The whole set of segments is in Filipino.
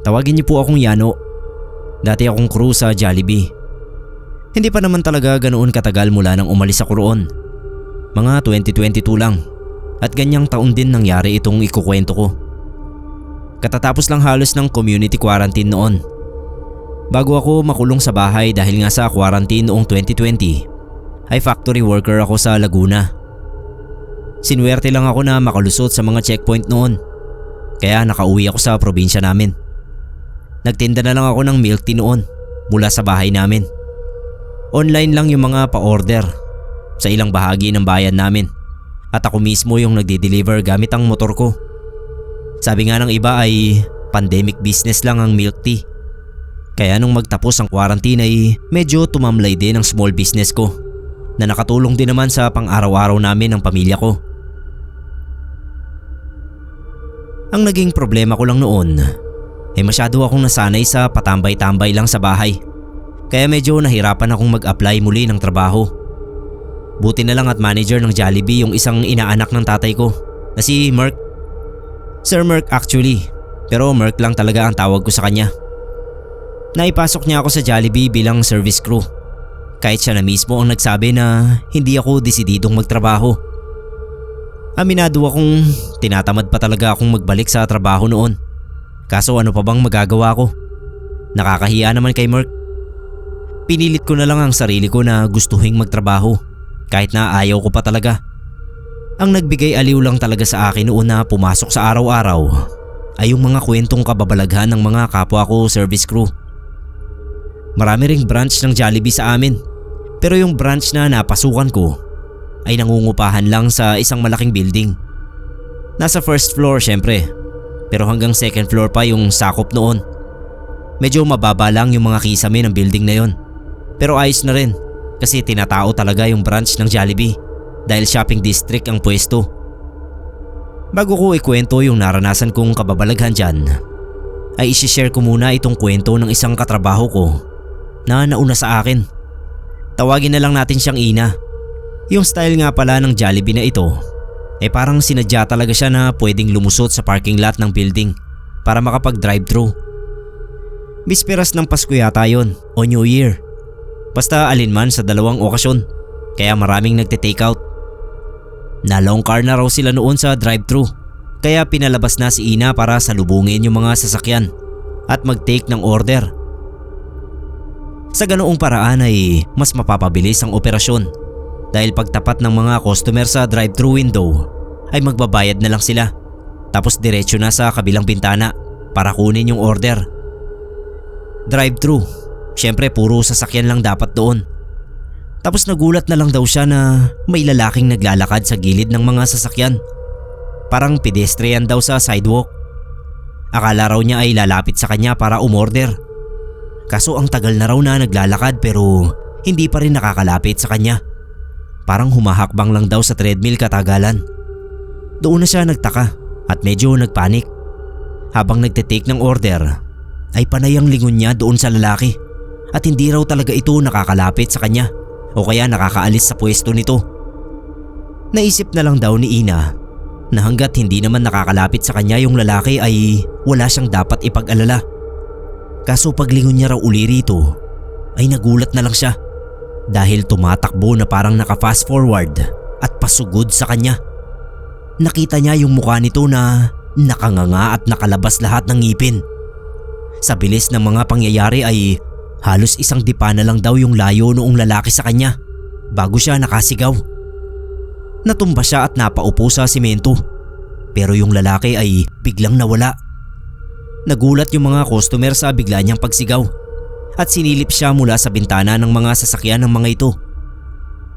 Tawagin niyo po akong Yano. Dati akong crew sa Jollibee. Hindi pa naman talaga ganoon katagal mula nang umalis ako roon. Mga 2022 lang. At ganyang taon din nangyari itong ikukwento ko. Katatapos lang halos ng community quarantine noon. Bago ako makulong sa bahay dahil nga sa quarantine noong 2020, ay factory worker ako sa Laguna. Sinuwerte lang ako na makalusot sa mga checkpoint noon. Kaya nakauwi ako sa probinsya namin. Nagtinda na lang ako ng milk tea noon mula sa bahay namin. Online lang yung mga pa-order sa ilang bahagi ng bayan namin. At ako mismo yung nagde-deliver gamit ang motor ko. Sabi nga ng iba ay pandemic business lang ang milk tea. Kaya nung magtapos ang quarantine ay medyo tumamlay din ang small business ko na nakatulong din naman sa pang-araw-araw namin ng pamilya ko. Ang naging problema ko lang noon ay masyado akong nasanay sa patambay-tambay lang sa bahay. Kaya medyo nahirapan akong mag-apply muli ng trabaho. Buti na lang at manager ng Jollibee yung isang inaanak ng tatay ko na si Merk. Sir Merk actually, pero Merk lang talaga ang tawag ko sa kanya. Naipasok niya ako sa Jollibee bilang service crew. Kahit siya na mismo ang nagsabi na hindi ako desididong magtrabaho. Aminado akong tinatamad pa talaga akong magbalik sa trabaho noon. Kaso ano pa bang magagawa ko? Nakakahiya naman kay Merk. Pinilit ko na lang ang sarili ko na gustuhing magtrabaho kahit na ayaw ko pa talaga. Ang nagbigay aliw lang talaga sa akin noon na pumasok sa araw-araw ay yung mga kwentong kababalaghan ng mga kapwa ko service crew. Marami ring branch ng Jollibee sa amin, pero yung branch na napasukan ko ay nangungupahan lang sa isang malaking building. Nasa first floor syempre, pero hanggang second floor pa yung sakop noon. Medyo mababa lang yung mga kisame ng building na yon, pero ayos na rin kasi tinatao talaga yung branch ng Jollibee dahil shopping district ang pwesto. Bago ko ikwento yung naranasan kong kababalaghan dyan, ay isishare ko muna itong kwento ng isang katrabaho ko na nauna sa akin. Tawagin na lang natin siyang Ina. Yung style nga pala ng Jollibee na ito ay parang sinadya talaga siya na pwedeng lumusot sa parking lot ng building para makapag-drive-thru. Bisperas ng Pasko yata yon o New Year. Basta alinman sa dalawang okasyon, kaya maraming nagte-take out. Na-long car na raw sila noon sa drive-thru, kaya pinalabas na si Ina para salubungin yung mga sasakyan at mag-take ng order. Sa ganoong paraan ay mas mapapabilis ang operasyon dahil pagtapat ng mga customer sa drive-thru window ay magbabayad na lang sila tapos diretso na sa kabilang bintana para kunin yung order. Drive-thru, syempre puro sasakyan lang dapat doon. Tapos nagulat na lang daw siya na may lalaking naglalakad sa gilid ng mga sasakyan. Parang pedestrian daw sa sidewalk. Akala raw niya ay lalapit sa kanya para umorder. Kaso ang tagal na raw na naglalakad pero hindi pa rin nakakalapit sa kanya. Parang humahakbang lang daw sa treadmill katagalan. Doon na siya nagtaka at medyo nagpanik. Habang nagte-take ng order ay panay ang lingon niya doon sa lalaki at hindi raw talaga ito nakakalapit sa kanya o kaya nakakaalis sa pwesto nito. Naisip na lang daw ni Ina na hanggat hindi naman nakakalapit sa kanya yung lalaki ay wala siyang dapat ipag-alala. Kaso paglingon niya raw uli rito ay nagulat na lang siya dahil tumatakbo na parang naka-fast forward at pasugod sa kanya. Nakita niya yung mukha nito na nakanganga at nakalabas lahat ng ngipin. Sa bilis ng mga pangyayari ay halos isang dipa na lang daw yung layo noong lalaki sa kanya bago siya nakasigaw. Natumba siya at napaupo sa simento pero yung lalaki ay biglang nawala. Nagulat yung mga customer sa bigla niyang pagsigaw at sinilip siya mula sa bintana ng mga sasakyan ng mga ito.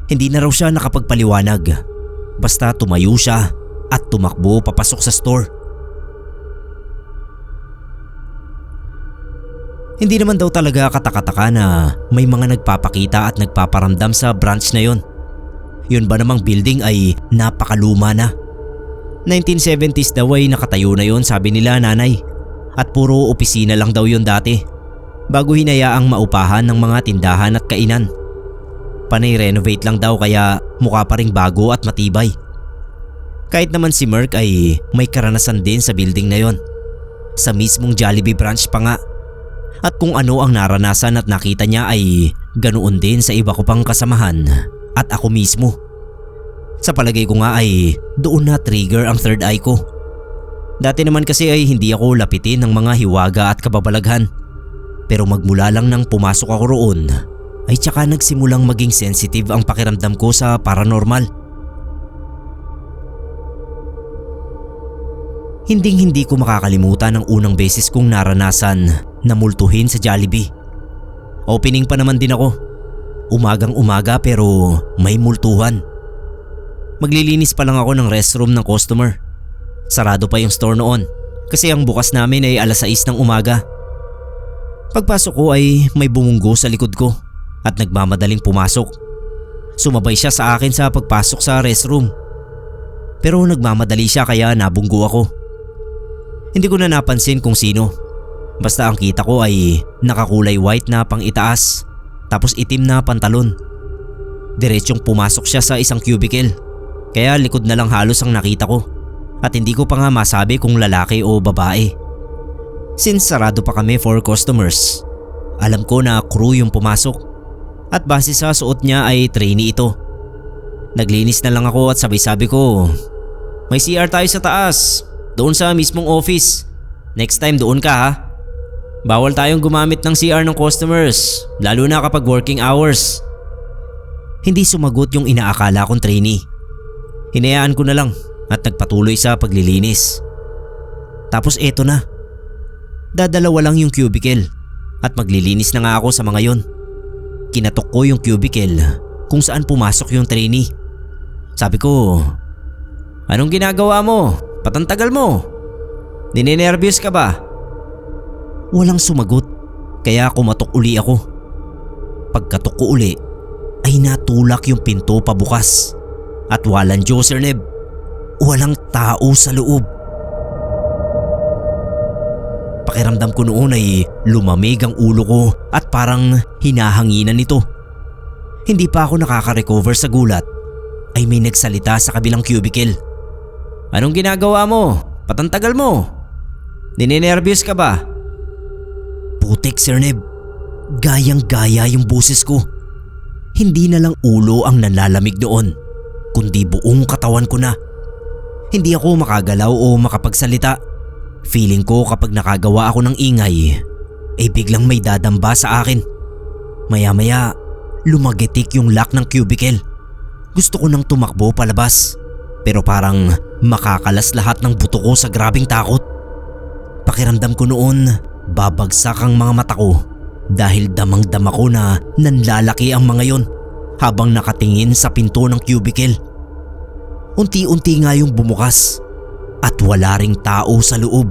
Hindi na raw siya nakapagpaliwanag, basta tumayo siya at tumakbo papasok sa store. Hindi naman daw talaga katakataka na may mga nagpapakita at nagpaparamdam sa branch na yon. Yun ba namang building ay napakaluma na. 1970s daw ay nakatayo na yon, sabi nila nanay. At puro opisina lang daw yun dati bago hinayaang maupahan ng mga tindahan at kainan. Panay renovate lang daw kaya mukha pa ring bago at matibay. Kahit naman si Merk ay may karanasan din sa building na yon. sa mismong Jollibee branch pa nga. At kung ano ang naranasan at nakita niya ay ganoon din sa iba ko pang kasamahan at ako mismo. Sa palagay ko nga ay doon na trigger ang third eye ko. Dati naman kasi ay hindi ako lapitin ng mga hiwaga at kababalaghan. Pero magmula lang nang pumasok ako roon ay tsaka nagsimulang maging sensitive ang pakiramdam ko sa paranormal. Hinding-hindi ko makakalimutan ang unang beses kong naranasan na multuhin sa Jollibee. Opening pa naman din ako. Umagang-umaga pero may multuhan. Maglilinis pa lang ako ng restroom ng customer. Sarado pa yung store noon kasi ang bukas namin ay alas 6 ng umaga. Pagpasok ko ay may bumunggo sa likod ko at nagmamadaling pumasok. Sumabay siya sa akin sa pagpasok sa restroom. Pero nagmamadali siya kaya nabunggo ako. Hindi ko na napansin kung sino. Basta ang kita ko ay nakakulay white na pang itaas tapos itim na pantalon. Diretsyong pumasok siya sa isang cubicle kaya likod na lang halos ang nakita ko at hindi ko pa nga masabi kung lalaki o babae. Since sarado pa kami for customers, alam ko na crew yung pumasok at base sa suot niya ay trainee ito. Naglinis na lang ako at sabi ko, "May CR tayo sa taas. Doon sa mismong office. Next time doon ka ha. Bawal tayong gumamit ng CR ng customers, lalo na kapag working hours." Hindi sumagot yung inaakala kong trainee. Hinayaan ko na lang at nagpatuloy sa paglilinis. Tapos eto na. Dadalawa lang yung cubicle at maglilinis na nga ako sa mga yon. Kinatok ko yung cubicle kung saan pumasok yung trainee. Sabi ko, "Anong ginagawa mo? Patantagal mo. Ninenervyos ka ba?" Walang sumagot kaya kumatok uli ako. Pagkatok ko uli ay natulak yung pinto pabukas at walang Diyos, Sir Neb. Walang tao sa loob. Pakiramdam ko noon ay lumamig ang ulo ko at parang hinahanginan nito. Hindi pa ako nakaka-recover sa gulat ay may nagsalita sa kabilang cubicle. "Anong ginagawa mo? Patantagal mo. Ninenervyos ka ba?" Putik, Sir Neb. Gayang-gaya yung boses ko. Hindi na lang ulo ang nanlalamig doon, kundi buong katawan ko na. Hindi ako makagalaw o makapagsalita. Feeling ko kapag nakagawa ako ng ingay, ay biglang may dadamba sa akin. Maya-maya, lumagitik yung lock ng cubicle. Gusto ko nang tumakbo palabas, pero parang makakalas lahat ng buto ko sa grabing takot. Pakiramdam ko noon, babagsak ang mga mata ko dahil damang-dama ko na nanlalaki ang mga yon habang nakatingin sa pinto ng cubicle. Unti-unti nga yung bumukas at wala ring tao sa loob.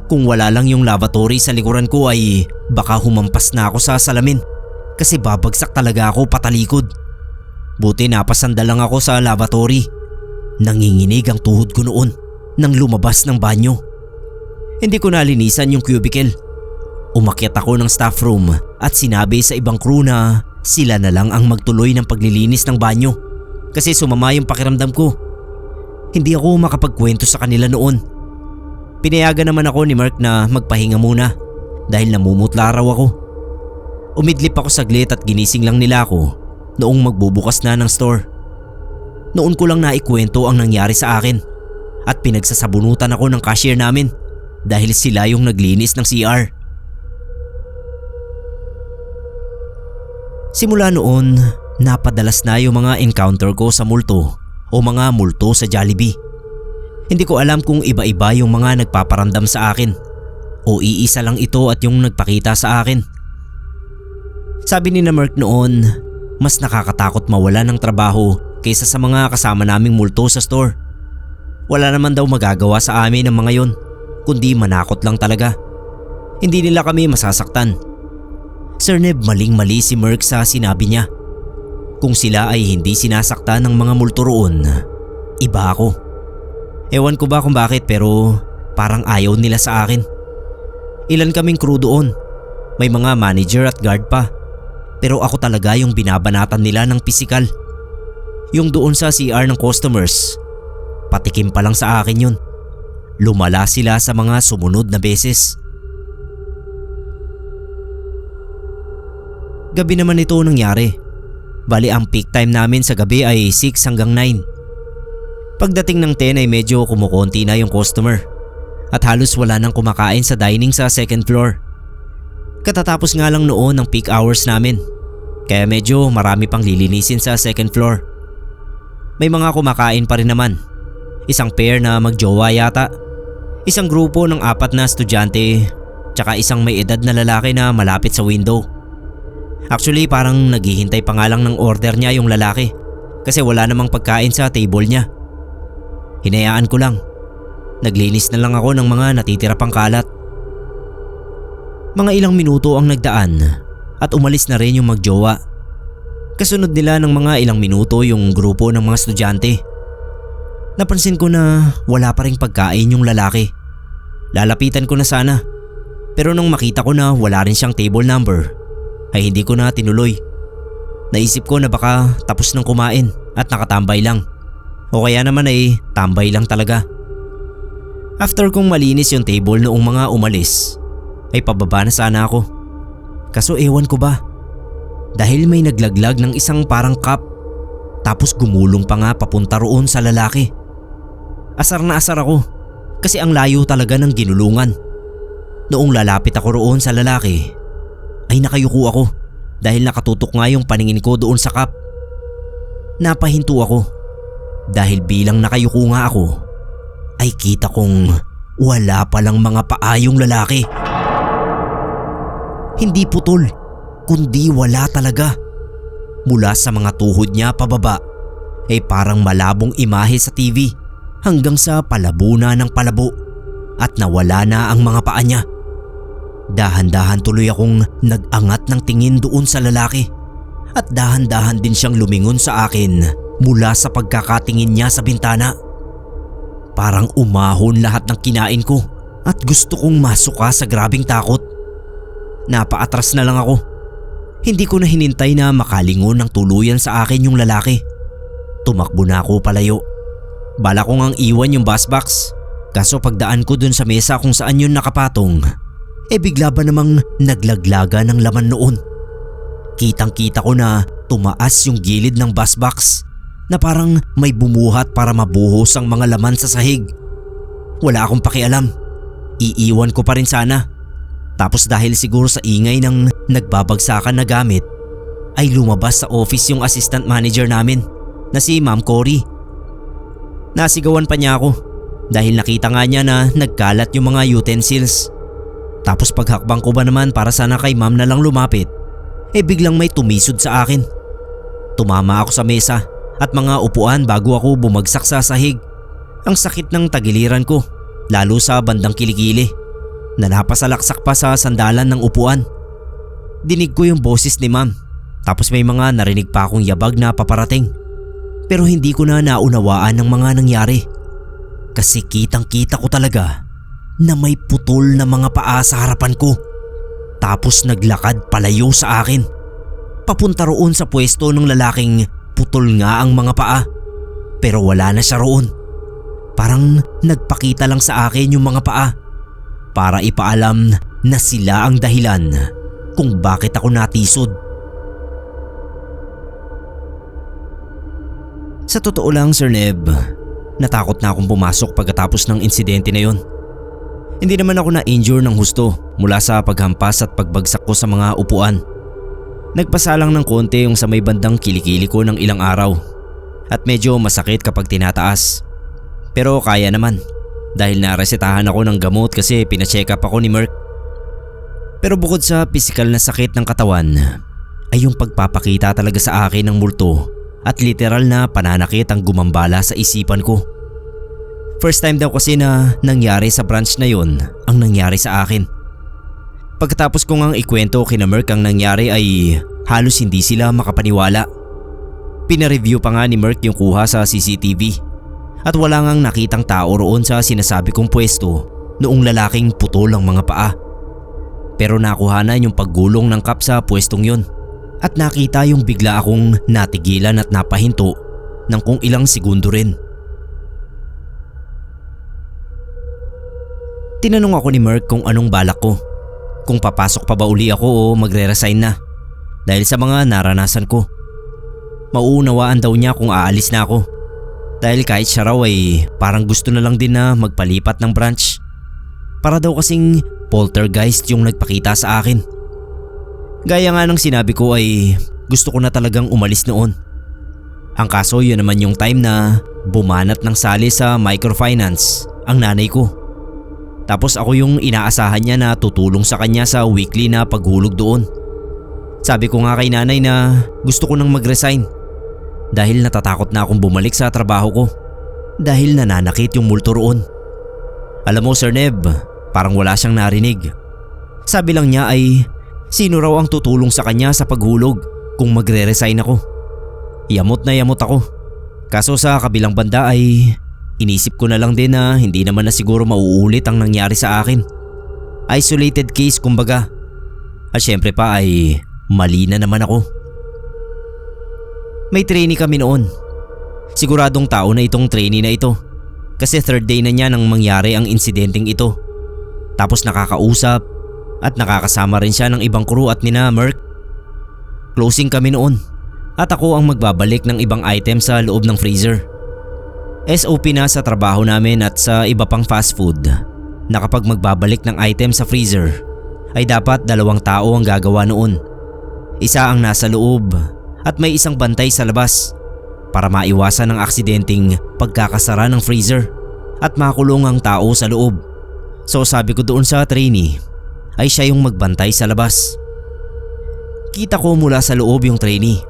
Kung wala lang yung lavatory sa likuran ko ay baka humampas na ako sa salamin kasi babagsak talaga ako patalikod. Buti napasandal lang ako sa lavatory. Nanginginig ang tuhod ko noon nang lumabas ng banyo. Hindi ko nalinisan yung cubicle. Umakyat ako ng staff room at sinabi sa ibang crew na sila na lang ang magtuloy ng paglilinis ng banyo kasi sumama yung pakiramdam ko. Hindi ako makapagkwento sa kanila noon. Pinayagan naman ako ni Mark na magpahinga muna dahil namumutla raw ako. Umidlip ako saglit at ginising lang nila ako noong magbubukas na ng store. Noon ko lang naikwento ang nangyari sa akin at pinagsasabunutan ako ng cashier namin dahil sila yung naglinis ng CR. Simula noon, napadalas na yung mga encounter ko sa multo o mga multo sa Jollibee. Hindi ko alam kung iba-iba yung mga nagpaparamdam sa akin o iisa lang ito at yung nagpakita sa akin. Sabi ni na Mark noon, mas nakakatakot mawala ng trabaho kaysa sa mga kasama naming multo sa store. Wala naman daw magagawa sa amin ng mga yon, kundi manakot lang talaga. Hindi nila kami masasaktan. Sir Neb, maling-mali si Mark sa sinabi niya. Kung sila ay hindi sinasaktan ng mga multo roon, iba ako. Ewan ko ba kung bakit pero parang ayaw nila sa akin. Ilan kaming crew doon. May mga manager at guard pa. Pero ako talaga yung binabanatan nila ng pisikal. Yung doon sa CR ng customers. patikim pa lang sa akin yun. Lumala sila sa mga sumunod na beses. Gabi naman ito nangyari. Bali ang peak time namin sa gabi ay 6 hanggang 9. Pagdating ng 10 ay medyo kumukonti na yung customer at halos wala nang kumakain sa dining sa second floor. Katatapos nga lang noon ng peak hours namin, kaya medyo marami pang lilinisin sa second floor. May mga kumakain pa rin naman. Isang pair na magjowa yata. Isang grupo ng 4 na estudyante, tsaka isang may edad na lalaki na malapit sa window. Actually parang naghihintay pa nga lang ng order niya yung lalaki kasi wala namang pagkain sa table niya. Hinayaan ko lang. Naglinis na lang ako ng mga natitira pang kalat. Mga ilang minuto ang nagdaan at umalis na rin yung magjowa. Kasunod nila ng mga ilang minuto yung grupo ng mga estudyante. Napansin ko na wala pa ring pagkain yung lalaki. Lalapitan ko na sana, pero nung makita ko na wala rin siyang table number ay hindi ko na tinuloy. Naisip ko na baka tapos nang kumain at nakatambay lang, o kaya naman ay tambay lang talaga. After kong malinis yung table noong mga umalis ay pababa na sana ako. Kaso ewan ko ba, dahil may naglaglag ng isang parang cup tapos gumulong pa nga papunta roon sa lalaki. Asar na asar ako kasi ang layo talaga ng ginulungan. Noong lalapit ako roon sa lalaki ay nakayuko ako dahil nakatutok nga yung paningin ko doon sa cup. Napahinto ako dahil bilang nakayuko nga ako ay kita kong wala palang mga paa yung lalaki. Hindi putol, kundi wala talaga. Mula sa mga tuhod niya pababa ay parang malabong imahe sa TV hanggang sa palabuna ng palabo at nawala na ang mga paa niya. Dahan-dahan tuloy akong nag-angat ng tingin doon sa lalaki at dahan-dahan din siyang lumingon sa akin mula sa pagkakatingin niya sa bintana. Parang umahon lahat ng kinain ko at gusto kong masuka sa grabing takot. Napaatras na lang ako. Hindi ko na hinintay na makalingon ng tuluyan sa akin yung lalaki. Tumakbo na ako palayo. Bala ko ngang iwan yung bus box, kaso pagdaan ko dun sa mesa kung saan yun nakapatong, bigla ba namang naglaglaga ng laman noon. Kitang kita ko na tumaas yung gilid ng bus box na parang may bumuhat para mabuhos ang mga laman sa sahig. Wala akong pakialam. Iiwan ko pa rin sana. Tapos dahil siguro sa ingay ng nagbabagsakan na gamit ay lumabas sa office yung assistant manager namin na si Ma'am Cory. Nasigawan pa niya ako dahil nakita nga niya na nagkalat yung mga utensils. Tapos paghakbang ko ba naman para sana kay ma'am na lang lumapit, biglang may tumisod sa akin. Tumama ako sa mesa at mga upuan bago ako bumagsak sa sahig. Ang sakit ng tagiliran ko, lalo sa bandang kilikili na napasalaksak pa sa sandalan ng upuan. Dinig ko yung boses ni ma'am, tapos may mga narinig pa akong yabag na paparating. Pero hindi ko na naunawaan ang mga nangyari kasi kitang-kita ko talaga na may putol na mga paa sa harapan ko. Tapos naglakad palayo sa akin, papunta roon sa pwesto ng lalaking putol nga ang mga paa, pero wala na siya roon. Parang nagpakita lang sa akin yung mga paa para ipaalam na sila ang dahilan kung bakit ako natisod. Sa totoo lang, Sir Neb, natakot na akong pumasok pagkatapos ng insidente na yon. Hindi naman ako na-injure ng husto mula sa paghampas at pagbagsak ko sa mga upuan. Nagpasalang ng konti yung sa may bandang kilikili ko ng ilang araw at medyo masakit kapag tinataas. Pero kaya naman dahil naresetahan ako ng gamot kasi pina-check up ako ni Merk. Pero bukod sa pisikal na sakit ng katawan ay yung pagpapakita talaga sa akin ng multo at literal na pananakit ang gumambala sa isipan ko. First time daw kasi na nangyari sa branch na yon ang nangyari sa akin. Pagkatapos ko ngang ikwento kina Merk ang nangyari ay halos hindi sila makapaniwala. Pina-review pa nga ni Merk yung kuha sa CCTV at wala ngang nakitang tao roon sa sinasabi kong pwesto noong lalaking putol ang mga paa. Pero nakuhanan yung paggulong ng cup sa pwestong yon at nakita yung bigla akong natigilan at napahinto ng kung ilang segundo rin. Tinanong ako ni Merc kung anong balak ko. Kung papasok pa ba uli ako o magre-resign na. Dahil sa mga naranasan ko. Mauunawaan daw niya kung aalis na ako. Dahil kahit siya raw ay parang gusto na lang din na magpalipat ng branch. Para daw kasing poltergeist yung nagpakita sa akin. Gaya nga ng sinabi ko ay gusto ko na talagang umalis noon. Ang kaso yun naman yung time na bumanat ng sali sa microfinance ang nanay ko. Tapos ako yung inaasahan niya na tutulong sa kanya sa weekly na paghulog doon. Sabi ko nga kay nanay na gusto ko nang mag-resign. Dahil natatakot na akong bumalik sa trabaho ko. Dahil nananakit yung multo roon. Alam mo Sir Neb, parang wala siyang narinig. Sabi lang niya ay sino raw ang tutulong sa kanya sa paghulog kung magre-resign ako. Yamot na yamot ako. Kaso sa kabilang banda ay inisip ko na lang din na hindi naman na siguro mauulit ang nangyari sa akin. Isolated case kumbaga. At syempre pa ay mali na naman ako. May trainee kami noon. Siguradong tao na itong trainee na ito. Kasi third day na niya nang mangyari ang insidenteng ito. Tapos nakakausap at nakakasama rin siya ng ibang crew at nina Merc. Closing kami noon at ako ang magbabalik ng ibang item sa loob ng freezer. SOP na sa trabaho namin at sa iba pang fast food na kapag magbabalik ng item sa freezer ay dapat 2 tao ang gagawa noon. Isa ang nasa loob at may isang bantay sa labas para maiwasan ang aksidenteng pagkakasara ng freezer at makulong ang tao sa loob. So sabi ko doon sa trainee ay siya yung magbantay sa labas. Kita ko mula sa loob yung trainee.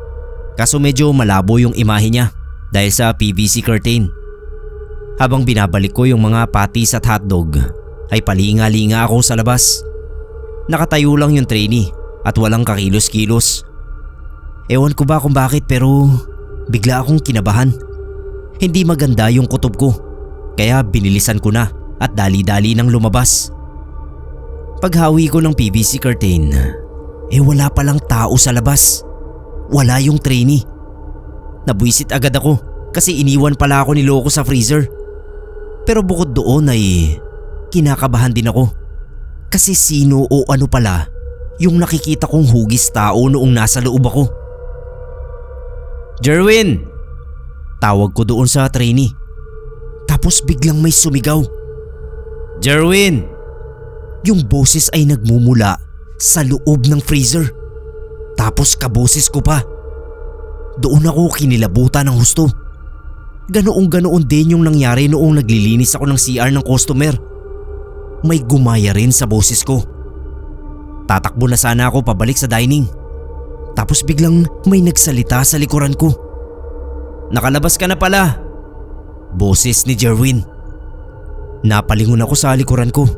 Kaso medyo malabo yung imahe niya dahil sa PVC curtain. Habang binabalik ko yung mga patties at hotdog ay palinga-linga ako sa labas. Nakatayo lang yung trainee at walang kakilos-kilos. Ewan ko ba kung bakit pero bigla akong kinabahan. Hindi maganda yung kutob ko kaya binilisan ko na at dali-dali nang lumabas. Paghawi ko ng PVC curtain, wala palang tao sa labas. Wala yung trainee. Nabwisit agad ako kasi iniwan pala ako ni Loco sa freezer. Pero bukod doon ay kinakabahan din ako. Kasi sino o ano pala yung nakikita kong hugis tao noong nasa loob ako. Jerwin! Tawag ko doon sa trainee. Tapos biglang may sumigaw. Jerwin! Yung boses ay nagmumula sa loob ng freezer. Tapos kaboses ko pa. Doon ako kinilabutan ng husto. Ganoong-ganoon din yung nangyari noong naglilinis ako ng CR ng customer. May gumaya rin sa boses ko. Tatakbo na sana ako pabalik sa dining. Tapos biglang may nagsalita sa likuran ko. Nakalabas ka na pala. Boses ni Jerwin. Napalingon ako sa likuran ko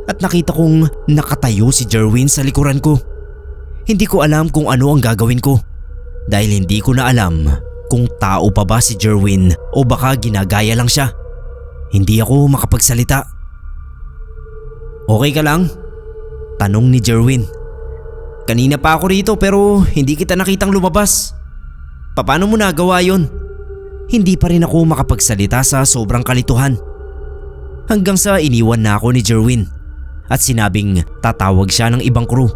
at nakita kong nakatayo si Jerwin sa likuran ko. Hindi ko alam kung ano ang gagawin ko dahil hindi ko na alam kung tao pa ba si Jerwin o baka ginagaya lang siya. Hindi ako makapagsalita. Okay ka lang? Tanong ni Jerwin. Kanina pa ako rito pero hindi kita nakitang lumabas. Paano mo nagawa yon? Hindi pa rin ako makapagsalita sa sobrang kalituhan. Hanggang sa iniwan na ako ni Jerwin at sinabing tatawag siya ng ibang crew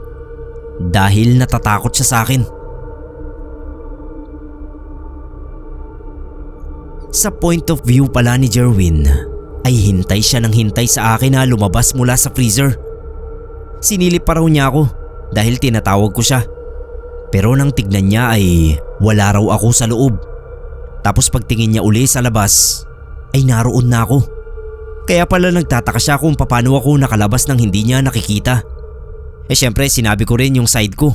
dahil natatakot siya sa akin. Sa point of view pala ni Jerwin ay hintay siya ng hintay sa akin na lumabas mula sa freezer. Sinilip pa raw niya ako dahil tinatawag ko siya. Pero nang tignan niya ay wala raw ako sa loob. Tapos pagtingin niya uli sa labas ay naroon na ako. Kaya pala nagtataka siya kung paano ako nakalabas nang hindi niya nakikita. Syempre sinabi ko rin yung side ko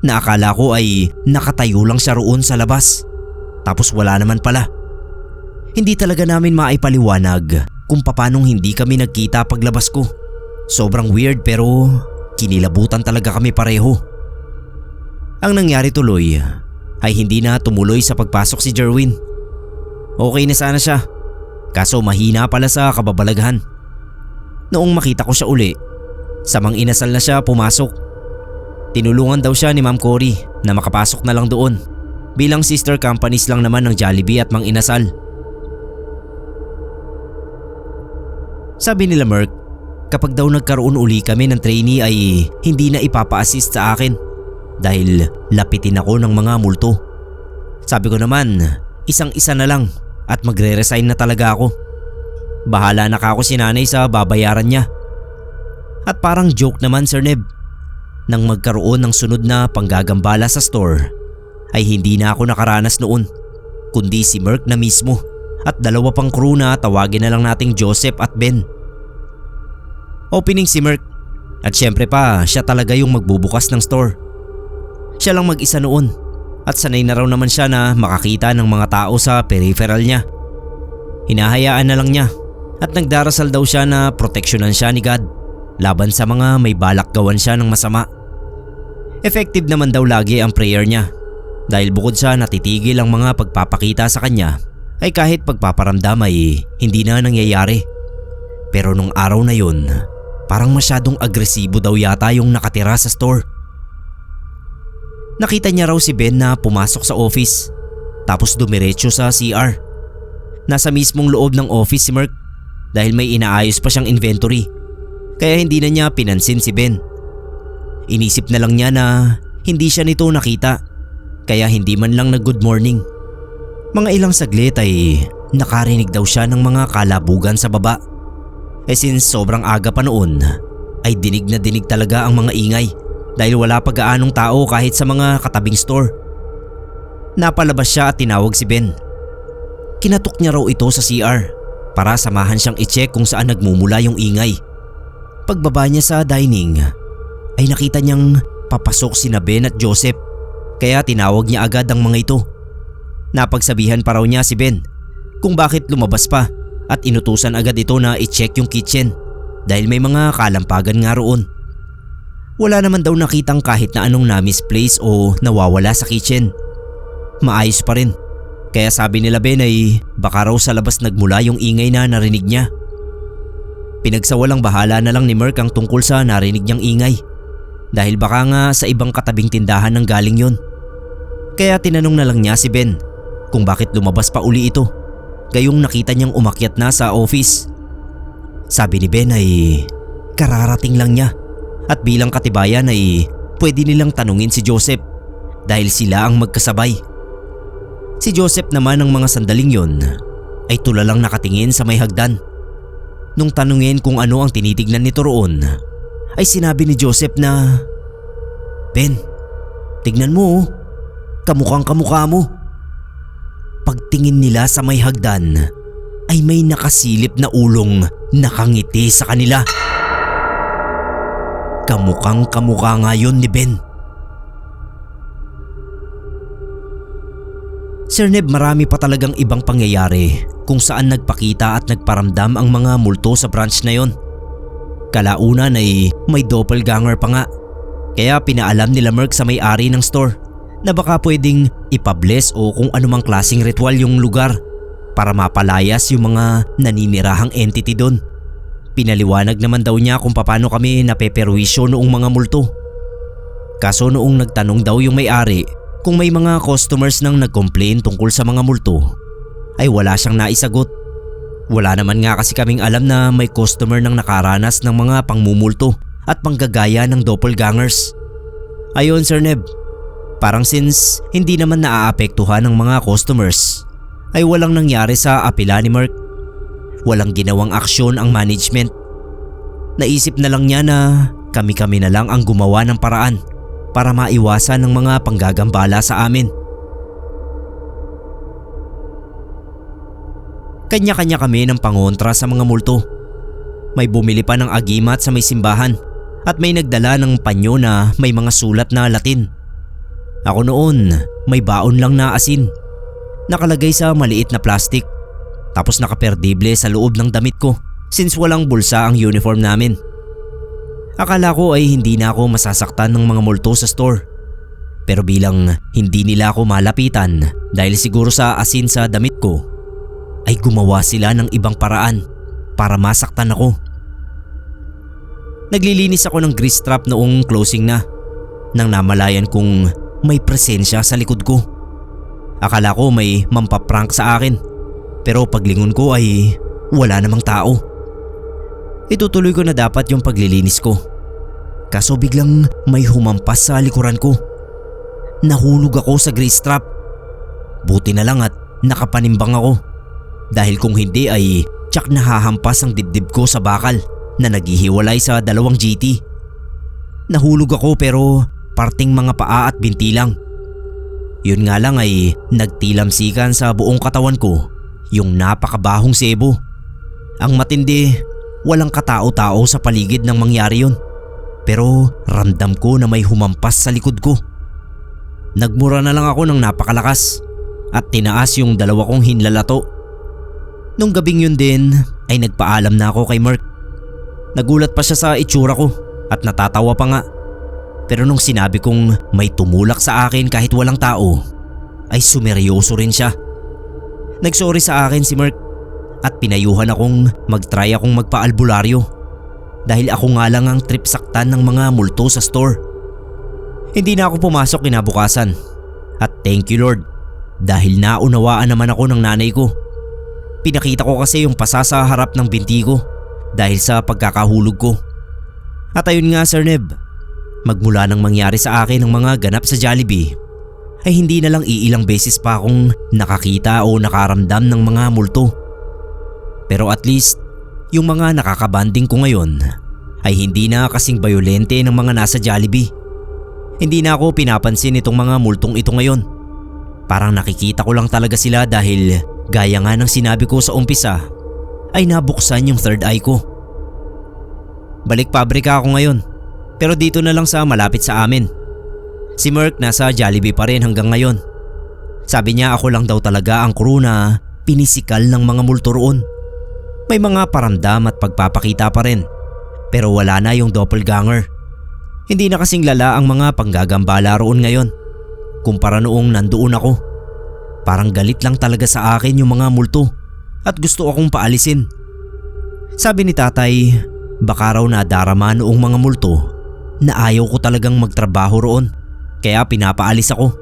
na akala ko ay nakatayo lang siya roon sa labas. Tapos wala naman pala. Hindi talaga namin maipaliwanag kung paanong hindi kami nagkita paglabas ko. Sobrang weird pero kinilabutan talaga kami pareho. Ang nangyari tuloy ay hindi na tumuloy sa pagpasok si Jerwin. Okay na sana siya, kaso mahina pala sa kababalaghan. Noong makita ko siya uli, samang inasal na siya pumasok. Tinulungan daw siya ni Ma'am Cory na makapasok na lang doon bilang sister companies lang naman ng Jollibee at Mang Inasal. Sabi nila Merc, kapag daw nagkaroon uli kami ng trainee ay hindi na ipapa-assist sa akin dahil lapitin ako ng mga multo. Sabi ko naman, isang-isa na lang at magre-resign na talaga ako. Bahala na ako si nanay sa babayaran niya. At parang joke naman Sir Neb, nang magkaroon ng sunod na panggagambala sa store ay hindi na ako nakaranas noon kundi si Merc na mismo at dalawa pang crew na tawagin na lang nating Joseph at Ben. Opening si Merc at syempre pa siya talaga yung magbubukas ng store. Siya lang mag-isa noon at sanay na raw naman siya na makakita ng mga tao sa peripheral niya. Hinahayaan na lang niya at nagdarasal daw siya na proteksyonan siya ni God laban sa mga may balak gawan siya ng masama. Effective naman daw lagi ang prayer niya dahil bukod sa natitigil ang mga pagpapakita sa kanya ay kahit pagpaparamdam ay hindi na nangyayari. Pero nung araw na yun, parang masyadong agresibo daw yata yung nakatira sa store. Nakita niya raw si Ben na pumasok sa office tapos dumiretso sa CR. Nasa mismong loob ng office si Merc dahil may inaayos pa siyang inventory kaya hindi na niya pinansin si Ben. Inisip na lang niya na hindi siya nito nakita kaya hindi man lang nag-good morning. Mga ilang saglit ay nakarinig daw siya ng mga kalabugan sa baba. Since sobrang aga pa noon ay dinig na dinig talaga ang mga ingay dahil wala pa gaanong tao kahit sa mga katabing store. Napalabas siya at tinawag si Ben. Kinatok niya raw ito sa CR para samahan siyang i-check kung saan nagmumula yung ingay. Pagbaba niya sa dining ay nakita niyang papasok sina Ben at Joseph kaya tinawag niya agad ang mga ito. Napagsabihan pa raw niya si Ben kung bakit lumabas pa at inutusan agad ito na i-check yung kitchen dahil may mga kalampagan nga roon. Wala naman daw nakitang kahit na anong na-misplace o nawawala sa kitchen. Maayos pa rin. Kaya sabi nila Ben ay baka raw sa labas nagmula yung ingay na narinig niya. Pinagsawalang bahala na lang ni Merc ang tungkol sa narinig niyang ingay dahil baka nga sa ibang katabing tindahan nang galing yun. Kaya tinanong na lang niya si Ben kung bakit lumabas pa uli ito gayong nakita niyang umakyat na sa office. Sabi ni Ben ay kararating lang niya at bilang katibayan ay pwede nilang tanungin si Joseph dahil sila ang magkasabay. Si Joseph naman ng mga sandaling yon ay tulalang nakatingin sa may hagdan. Nung tanungin kung ano ang tinitignan nito roon ay sinabi ni Joseph na, "Ben, tignan mo, kamukhang kamukha mo." Pagtingin nila sa may hagdan ay may nakasilip na ulong nakangiti sa kanila. Kamukhang kamukha nga yun ni Ben. Sir Neb, marami pa talagang ibang pangyayari kung saan nagpakita at nagparamdam ang mga multo sa branch na yon. Kalaunan ay may doppelganger pa nga kaya pinaalam nila Merc sa may-ari ng store na baka pwedeng ipabless o kung anumang klaseng ritual yung lugar para mapalayas yung mga naninirahang entity doon. Pinaliwanag naman daw niya kung paano kami napeperwisyo noong mga multo. Kaso noong nagtanong daw yung may-ari kung may mga customers nang nag-complain tungkol sa mga multo ay wala siyang naisagot. Wala naman nga kasi kaming alam na may customer nang nakaranas ng mga pangmumulto at panggagaya ng doppelgangers. Ayon Sir Neb, parang since hindi naman naaapektuhan ng mga customers ay walang nangyari sa apela ni Merc. Walang ginawang aksyon ang management. Naisip na lang niya na kami-kami na lang ang gumawa ng paraan para maiwasan ng mga panggagambala sa amin. Kanya-kanya kami ng pangontra sa mga multo. May bumili pa ng agimat sa may simbahan at may nagdala ng panyo na may mga sulat na Latin. Ako noon, may baon lang na asin. Nakalagay sa maliit na plastic. Tapos nakaperdible sa loob ng damit ko since walang bulsa ang uniform namin. Akala ko ay hindi na ako masasaktan ng mga multo sa store. Pero bilang hindi nila ako malapitan dahil siguro sa asin sa damit ko, ay gumawa sila ng ibang paraan para masaktan ako. Naglilinis ako ng grease trap noong closing na nang namalayan kong may presensya sa likod ko. Akala ko may mampaprank sa akin pero paglingon ko ay wala namang tao. itutuloy ko na dapat yung paglilinis ko. Kaso biglang may humampas sa likuran ko. Nahulog ako sa grease trap. Buti na lang at nakapanimbang ako. Dahil kung hindi ay tsak nahahampas ang dibdib ko sa bakal na naghihiwalay sa dalawang GT. Nahulog ako pero parting mga paa at binti lang. Yun nga lang ay nagtilamsikan sa buong katawan ko yung napakabahong sebo. Ang matindi, walang katao-tao sa paligid nang mangyari yun. Pero ramdam ko na may humampas sa likod ko. Nagmura na lang ako ng napakalakas at tinaas yung dalawa kong hinlalato. Nung gabing yun din ay nagpaalam na ako kay Mark. Nagulat pa siya sa itsura ko at natatawa pa nga. Pero nung sinabi kong may tumulak sa akin kahit walang tao, ay sumeryoso rin siya. Nagsorry sa akin si Mark at pinayuhan akong mag-try akong magpa-albularyo dahil ako nga lang ang trip saktan ng mga multo sa store. Hindi na ako pumasok kinabukasan at thank you Lord dahil naunawaan naman ako ng nanay ko. Pinakita ko kasi yung pasa sa harap ng binti ko dahil sa pagkakahulog ko. At ayun nga Sir Neb, magmula nang mangyari sa akin ang mga ganap sa Jollibee ay hindi na lang iilang beses pa akong nakakita o nakaramdam ng mga multo. Pero at least yung mga nakakabanding ko ngayon ay hindi na kasing bayolente ng mga nasa Jollibee. Hindi na ako pinapansin itong mga multong ito ngayon. Parang nakikita ko lang talaga sila dahil gaya nga ng sinabi ko sa umpisa ay nabuksan yung third eye ko. Balik pabrika ako ngayon. Pero dito na lang sa malapit sa amin. Si Mark nasa Jollibee pa rin hanggang ngayon. Sabi niya ako lang daw talaga ang crew na pinisikal ng mga multo roon. May mga paramdam at pagpapakita pa rin. Pero wala na yung doppelganger. Hindi na kasing lala ang mga panggagambala roon ngayon kumpara noong nandoon ako. Parang galit lang talaga sa akin yung mga multo at gusto akong paalisin. Sabi ni tatay, baka raw nadarama noong mga multo na ayaw ko talagang magtrabaho roon kaya pinapaalis ako.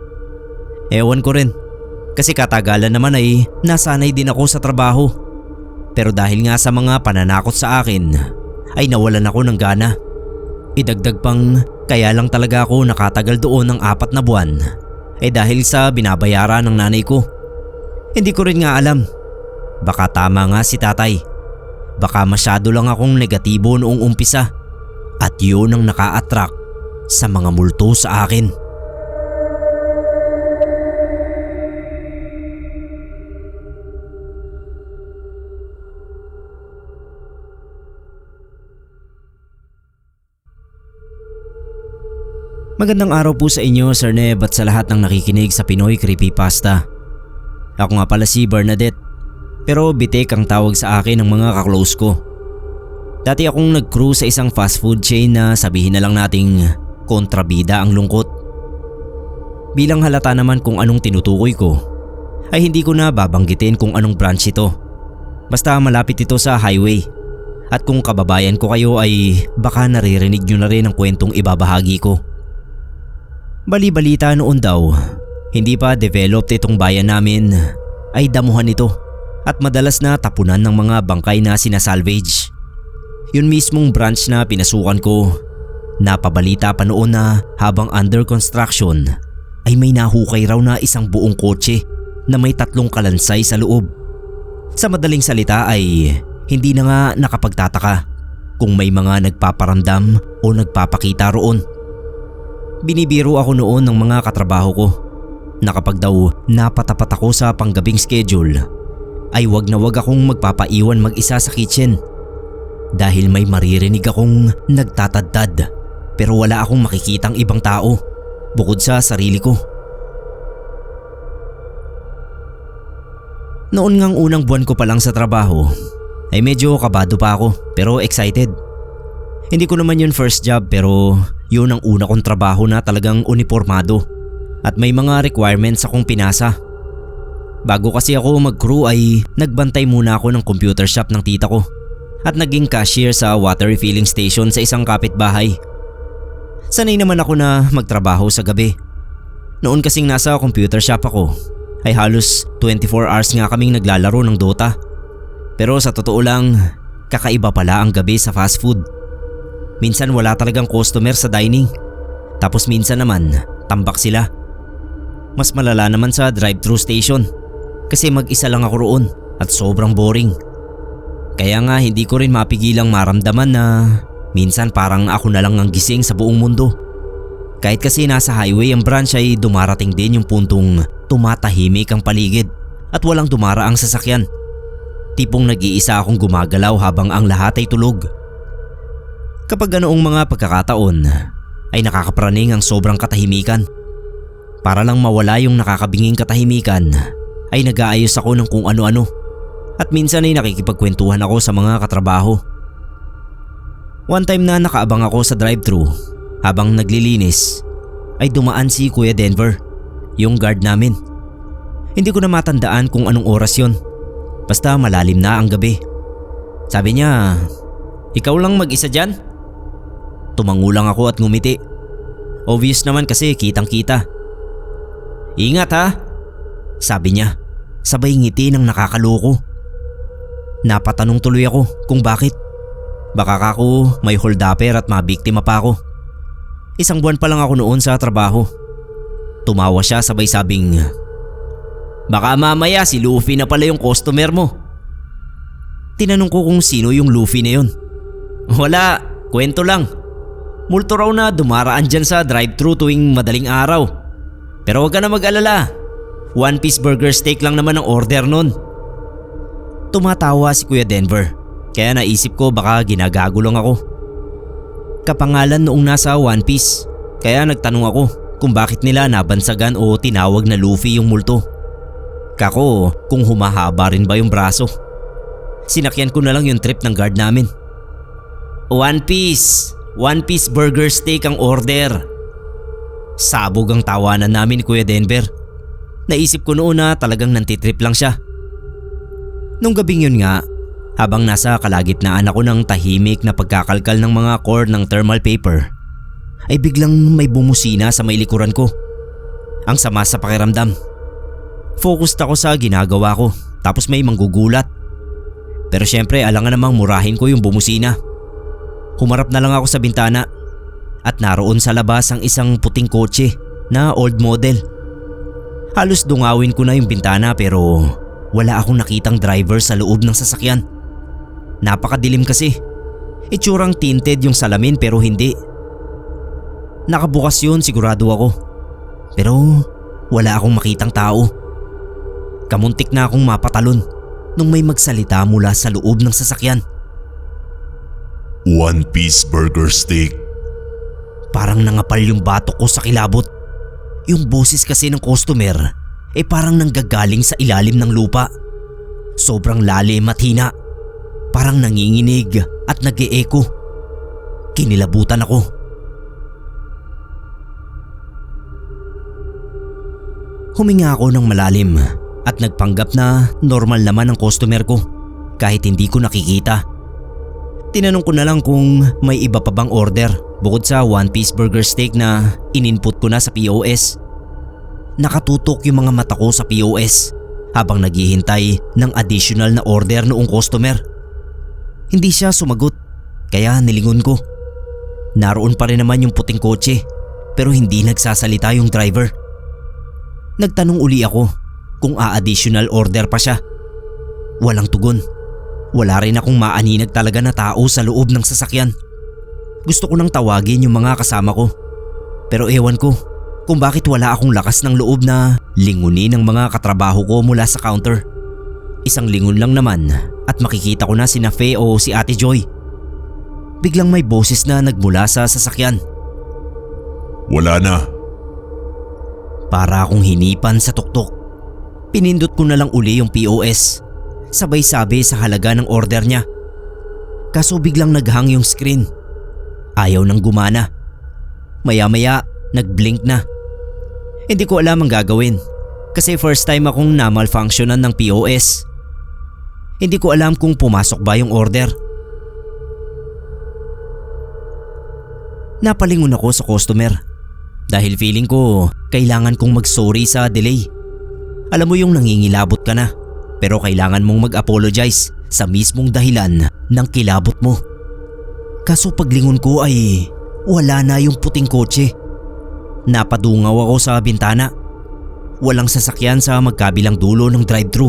Ewan ko rin kasi katagalan naman ay nasanay din ako sa trabaho. Pero dahil nga sa mga pananakot sa akin ay nawalan ako ng gana. Idagdag pang kaya lang talaga ako nakatagal doon ng 4 na buwan ay dahil sa binabayaran ng nanay ko. Hindi ko rin nga alam. Baka tama nga si tatay. Baka masyado lang akong negatibo noong umpisa. At yun ang naka-attract sa mga multo sa akin. Magandang araw po sa inyo Sir Neb at sa lahat ng nakikinig sa Pinoy Creepypasta. Ako nga pala si Bernadette. Pero Bitek ang tawag sa akin ng mga kaklose ko. Dati akong nag-crew sa isang fast food chain na sabihin na lang nating kontrabida ang lungkot. Bilang halata naman kung anong tinutukoy ko, ay hindi ko na babanggitin kung anong branch ito. Basta malapit ito sa highway. At kung kababayan ko kayo ay baka naririnig nyo na rin ang kwentong ibabahagi ko. Bali-balita noon daw, hindi pa developed itong bayan namin ay damuhan ito at madalas na tapunan ng mga bangkay na sinasalvage. Yun mismong branch na pinasukan ko, napabalita pa noon na habang under construction ay may nahukay raw na isang buong kotse na may 3 kalansay sa loob. Sa madaling salita ay hindi na nga nakapagtataka kung may mga nagpaparamdam o nagpapakita roon. Binibiro ako noon ng mga katrabaho ko na kapag daw napatapat ako sa panggabing schedule ay wag na wag akong magpapaiwan mag-isa sa kitchen. Dahil may maririnig akong nagtatadtad pero wala akong makikitang ibang tao bukod sa sarili ko. Noon ngang unang buwan ko pa lang sa trabaho ay medyo kabado pa ako pero excited. Hindi ko naman yun first job pero yun ang una kong trabaho na talagang uniformado at may mga requirements akong pinasa. Bago kasi ako mag-crew ay nagbantay muna ako ng computer shop ng tita ko at naging cashier sa water refilling station sa isang kapitbahay. Sanay naman ako na magtrabaho sa gabi. Noon kasing nasa computer shop ako ay halos 24 hours nga kaming naglalaro ng Dota. Pero sa totoo lang, Kakaiba pala ang gabi sa fast food. Minsan wala talagang customer sa dining. Tapos minsan naman tambak sila. Mas malala naman sa drive-thru station kasi mag-isa lang ako roon at sobrang boring. Kaya nga hindi ko rin mapigilang maramdaman na minsan parang ako na lang ang gising sa buong mundo. Kahit kasi nasa highway ang branch ay dumarating din yung puntong tumatahimik ang paligid at walang dumaraang sasakyan. Tipong nag-iisa akong gumagalaw habang ang lahat ay tulog. Kapag ganoong mga pagkakataon ay nakakapraning ang sobrang katahimikan. Para lang mawala yung nakakabinging katahimikan ay nag-aayos ako ng kung ano-ano at minsan ay nakikipagkwentuhan ako sa mga katrabaho. One time na nakaabang ako sa drive-thru habang naglilinis ay dumaan si Kuya Denver, yung guard namin. Hindi ko na matandaan kung anong oras yon. Basta malalim na ang gabi. Sabi niya, "Ikaw lang mag-isa dyan?" Tumangulang ako at ngumiti. Obvious naman kasi kitang-kita. "Ingat ha," sabi niya, sabay ngiti ng nakakaloko. Napatanong tuloy ako kung bakit. Baka ako may holdupper at mabiktima pa ako. 1 buwan pa lang ako noon sa trabaho. Tumawa siya sabay sabing, "Baka mamaya si Luffy na pala yung customer mo." Tinanong ko kung sino yung Luffy na yun. "Wala, kwento lang. Multo raw na dumaraan dyan sa drive-thru tuwing madaling araw. Pero huwag ka na mag-alala. 1-piece burger steak lang naman ang order nun." Tumatawa si Kuya Denver kaya naisip ko baka ginagago lang ako. Kapangalan noong nasa 1-piece kaya nagtanong ako kung bakit nila nabansagan o tinawag na Luffy yung multo. Kako kung humahaba rin ba yung braso. Sinakyan ko na lang yung trip ng guard namin. 1-piece burger steak ang order." Sabog ang tawanan namin ni Kuya Denver. Naisip ko noon na talagang nantitrip lang siya. Nung gabing yun nga, habang nasa kalagitnaan ako ng tahimik na pagkakalkal ng mga cord ng thermal paper, ay biglang may bumusina sa may likuran ko. Ang sama sa pakiramdam. Focused ako sa ginagawa ko tapos may manggugulat. Pero syempre alangan namang murahin ko yung bumusina. Humarap na lang ako sa bintana at naroon sa labas ang isang puting kotse na old model. Halos dungawin ko na yung bintana pero wala akong nakitang driver sa loob ng sasakyan. Napakadilim kasi. Itsurang tinted yung salamin pero hindi. Nakabukas yun sigurado ako. Pero wala akong makitang tao. Kamuntik na akong mapatalon nung may magsalita mula sa loob ng sasakyan. 1-piece burger steak. Parang nangapal yung batok ko sa kilabot. Yung boses kasi ng customer parang nanggagaling sa ilalim ng lupa. Sobrang lalim at hina. Parang nanginginig at nag-e-echo. Kinilabutan ako. Huminga ako ng malalim at nagpanggap na normal naman ang customer ko kahit hindi ko nakikita. Tinanong ko na lang kung may iba pa bang order bukod sa 1-piece burger steak na ininput ko na sa POS. Nakatutok yung mga mata ko sa POS habang naghihintay ng additional na order noong customer. Hindi siya sumagot kaya nilingon ko. Naroon pa rin naman yung puting kotse pero hindi nagsasalita yung driver. Nagtanong uli ako kung a-additional order pa siya. Walang tugon. Wala rin akong maaninag talaga na tao sa loob ng sasakyan. Gusto ko nang tawagin yung mga kasama ko pero ewan ko kung bakit wala akong lakas ng loob na lingunin ang mga katrabaho ko mula sa counter. 1 lingon lang naman at makikita ko na si Fe o si Ate Joy. Biglang may boses na nagmula sa sasakyan. "Wala na." Para akong hinipan sa tuktok. Pinindot ko na lang uli yung POS. Sabay sabi sa halaga ng order niya. Kaso biglang naghang yung screen. Ayaw nang gumana. Maya-maya nag-blink na. Hindi ko alam ang gagawin kasi first time akong na-malfunctionan ng POS. Hindi ko alam kung pumasok ba yung order. Napalingon ako sa customer dahil feeling ko kailangan kong mag-sorry sa delay. Alam mo yung nangingilabot ka na pero kailangan mong mag-apologize sa mismong dahilan ng kilabot mo. Kaso paglingon ko ay wala na yung puting kotse. Napadungaw ako sa bintana. Walang sasakyan sa magkabilang dulo ng drive-thru.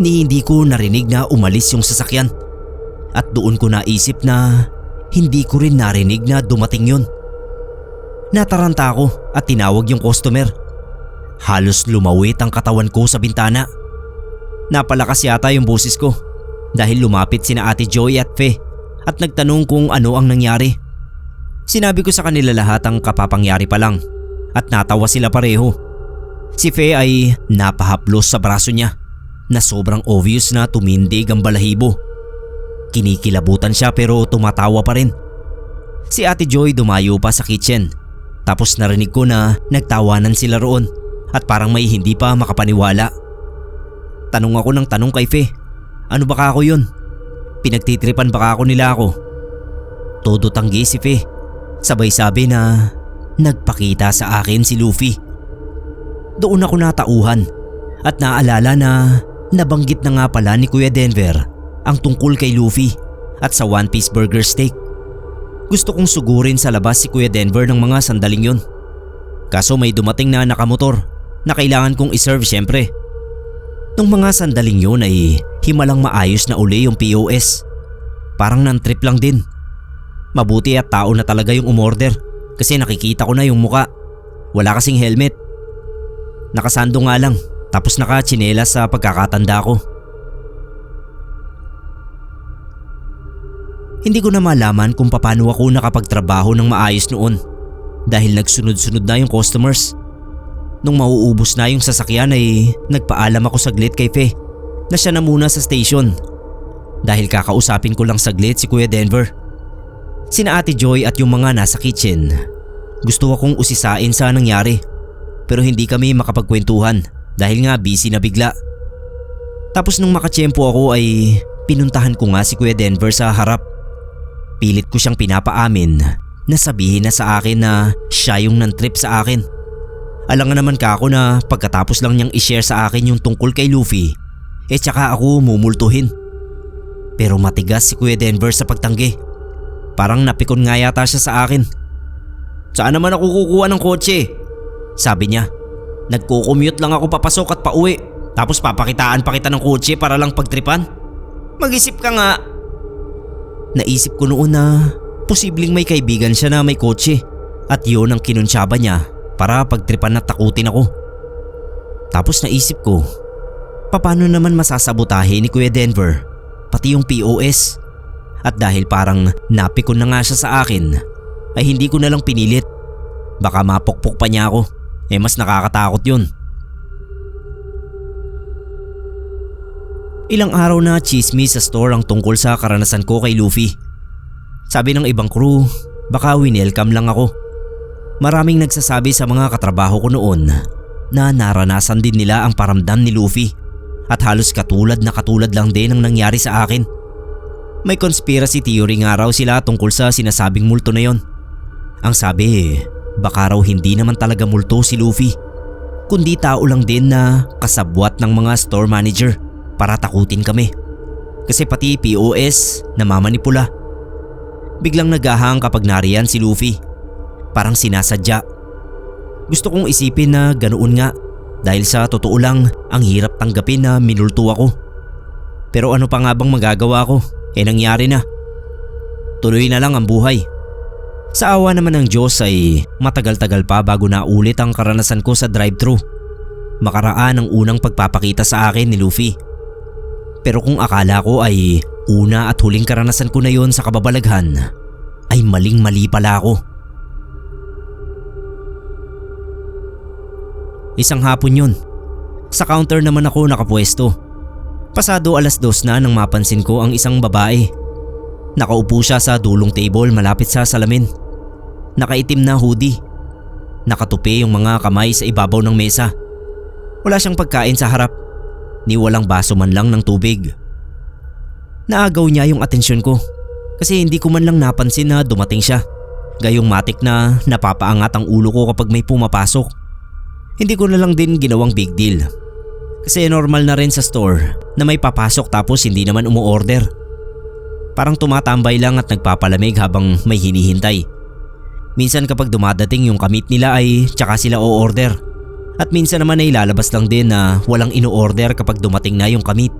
Ni hindi ko narinig na umalis yung sasakyan. At doon ko naisip na hindi ko rin narinig na dumating yun. Nataranta ako at tinawag yung customer. Halos lumawit ang katawan ko sa bintana. Napalakas yata yung boses ko dahil lumapit sina Ate Joy at Fe at nagtanong kung ano ang nangyari. Sinabi ko sa kanila lahat ang kapapangyari pa lang at natawa sila pareho. Si Fe ay napahaplos sa braso niya na sobrang obvious na tumindig ang balahibo. Kinikilabutan siya pero tumatawa pa rin. Si Ate Joy dumayo pa sa kitchen tapos narinig ko na nagtawanan sila roon at parang may hindi pa makapaniwala. Tanong ako ng tanong kay Fe, ano baka ako yun? Pinagtitripan baka ako nila ako? Todo tanggi si Fe. Sabay sabi na nagpakita sa akin si Luffy. Doon ako natauhan at naalala na nabanggit na nga pala ni Kuya Denver ang tungkol kay Luffy at sa One Piece Burger Steak. Gusto kong sugurin sa labas si Kuya Denver ng mga sandaling yun. Kaso may dumating na nakamotor na kailangan kong iserve syempre. Nung mga sandaling yun ay himalang maayos na uli yung POS. Parang nan-trip lang din. Mabuti at tao na talaga yung umorder kasi nakikita ko na yung muka. Wala kasing helmet. Nakasando nga lang tapos nakatsinelas sa pagkakatanda ko. Hindi ko na malaman kung paano ako nakapagtrabaho ng maayos noon dahil nagsunod-sunod na yung customers. Nung mauubos na yung sasakyan ay nagpaalam ako saglit kay Fe na siya na muna sa station dahil kakausapin ko lang saglit si Kuya Denver. Sina Ate Joy at yung mga nasa kitchen. Gusto akong usisain sa nangyari pero hindi kami makapagkwentuhan dahil nga busy na bigla. Tapos nung makatsyempo ako ay pinuntahan ko nga si Kuya Denver sa harap. Pilit ko siyang pinapaamin na sabihin na sa akin na siya yung nan-trip sa akin. Alangan naman ka ako na pagkatapos lang niyang i-share sa akin yung tungkol kay Luffy tsaka ako mumultuhin. Pero matigas si Kuya Denver sa pagtanggi. Parang napikon nga yata siya sa akin. Saan naman ako kukuha ng kotse? Sabi niya. Nagko-commute lang ako papasok at pauwi. Tapos papakitaan pa kita ng kotse para lang pagtripan? Mag-isip ka nga. Naisip ko noon na posibleng may kaibigan siya na may kotse at yun ang kinunsyaba niya para pagtripan at takutin ako. Tapos naisip ko, paano naman masasabotahe ni Kuya Denver pati yung POS? At dahil parang napikon na nga siya sa akin ay hindi ko na lang pinilit. Baka mapokpok pa niya ako, mas nakakatakot yun. Ilang araw na chismis sa store ang tungkol sa karanasan ko kay Luffy. Sabi ng ibang crew, baka winelcome lang ako. Maraming nagsasabi sa mga katrabaho ko noon na naranasan din nila ang paramdam ni Luffy at halos katulad lang din ang nangyari sa akin. May conspiracy theory nga raw sila tungkol sa sinasabing multo na yon. Ang sabi, baka raw hindi naman talaga multo si Luffy, kundi tao lang din na kasabwat ng mga store manager para takutin kami. Kasi pati POS namamanipula. Biglang nagahang kapag nariyan si Luffy. Parang sinasadya. Gusto kong isipin na ganoon nga dahil sa totoo lang ang hirap tanggapin na minulto ako. Pero ano pa nga bang magagawa ko? Nangyari na. Tuloy na lang ang buhay. Sa awa naman ng Diyos ay matagal-tagal pa bago naulit ang karanasan ko sa drive-thru. Makaraan ang unang pagpapakita sa akin ni Luffy. Pero kung akala ko ay una at huling karanasan ko na yon sa kababalaghan, ay maling-mali pala ako. Isang hapon yun. Sa counter naman ako nakapwesto. Pasado 2:00 na nang mapansin ko ang isang babae. Nakaupo siya sa dulong table malapit sa salamin. Nakaitim na hoodie. Nakatupi yung mga kamay sa ibabaw ng mesa. Wala siyang pagkain sa harap. Ni walang baso man lang ng tubig. Naagaw niya yung atensyon ko kasi hindi ko man lang napansin na dumating siya. Gayong matik na napapaangat ang ulo ko kapag may pumapasok. Hindi ko na lang din ginawang big deal. Kasi normal na rin sa store na may papasok tapos hindi naman umu-order. Parang tumatambay lang at nagpapalamig habang may hinihintay. Minsan kapag dumadating yung kamit nila ay tsaka sila o-order. At minsan naman ay lalabas lang din na walang ino-order kapag dumating na yung kamit.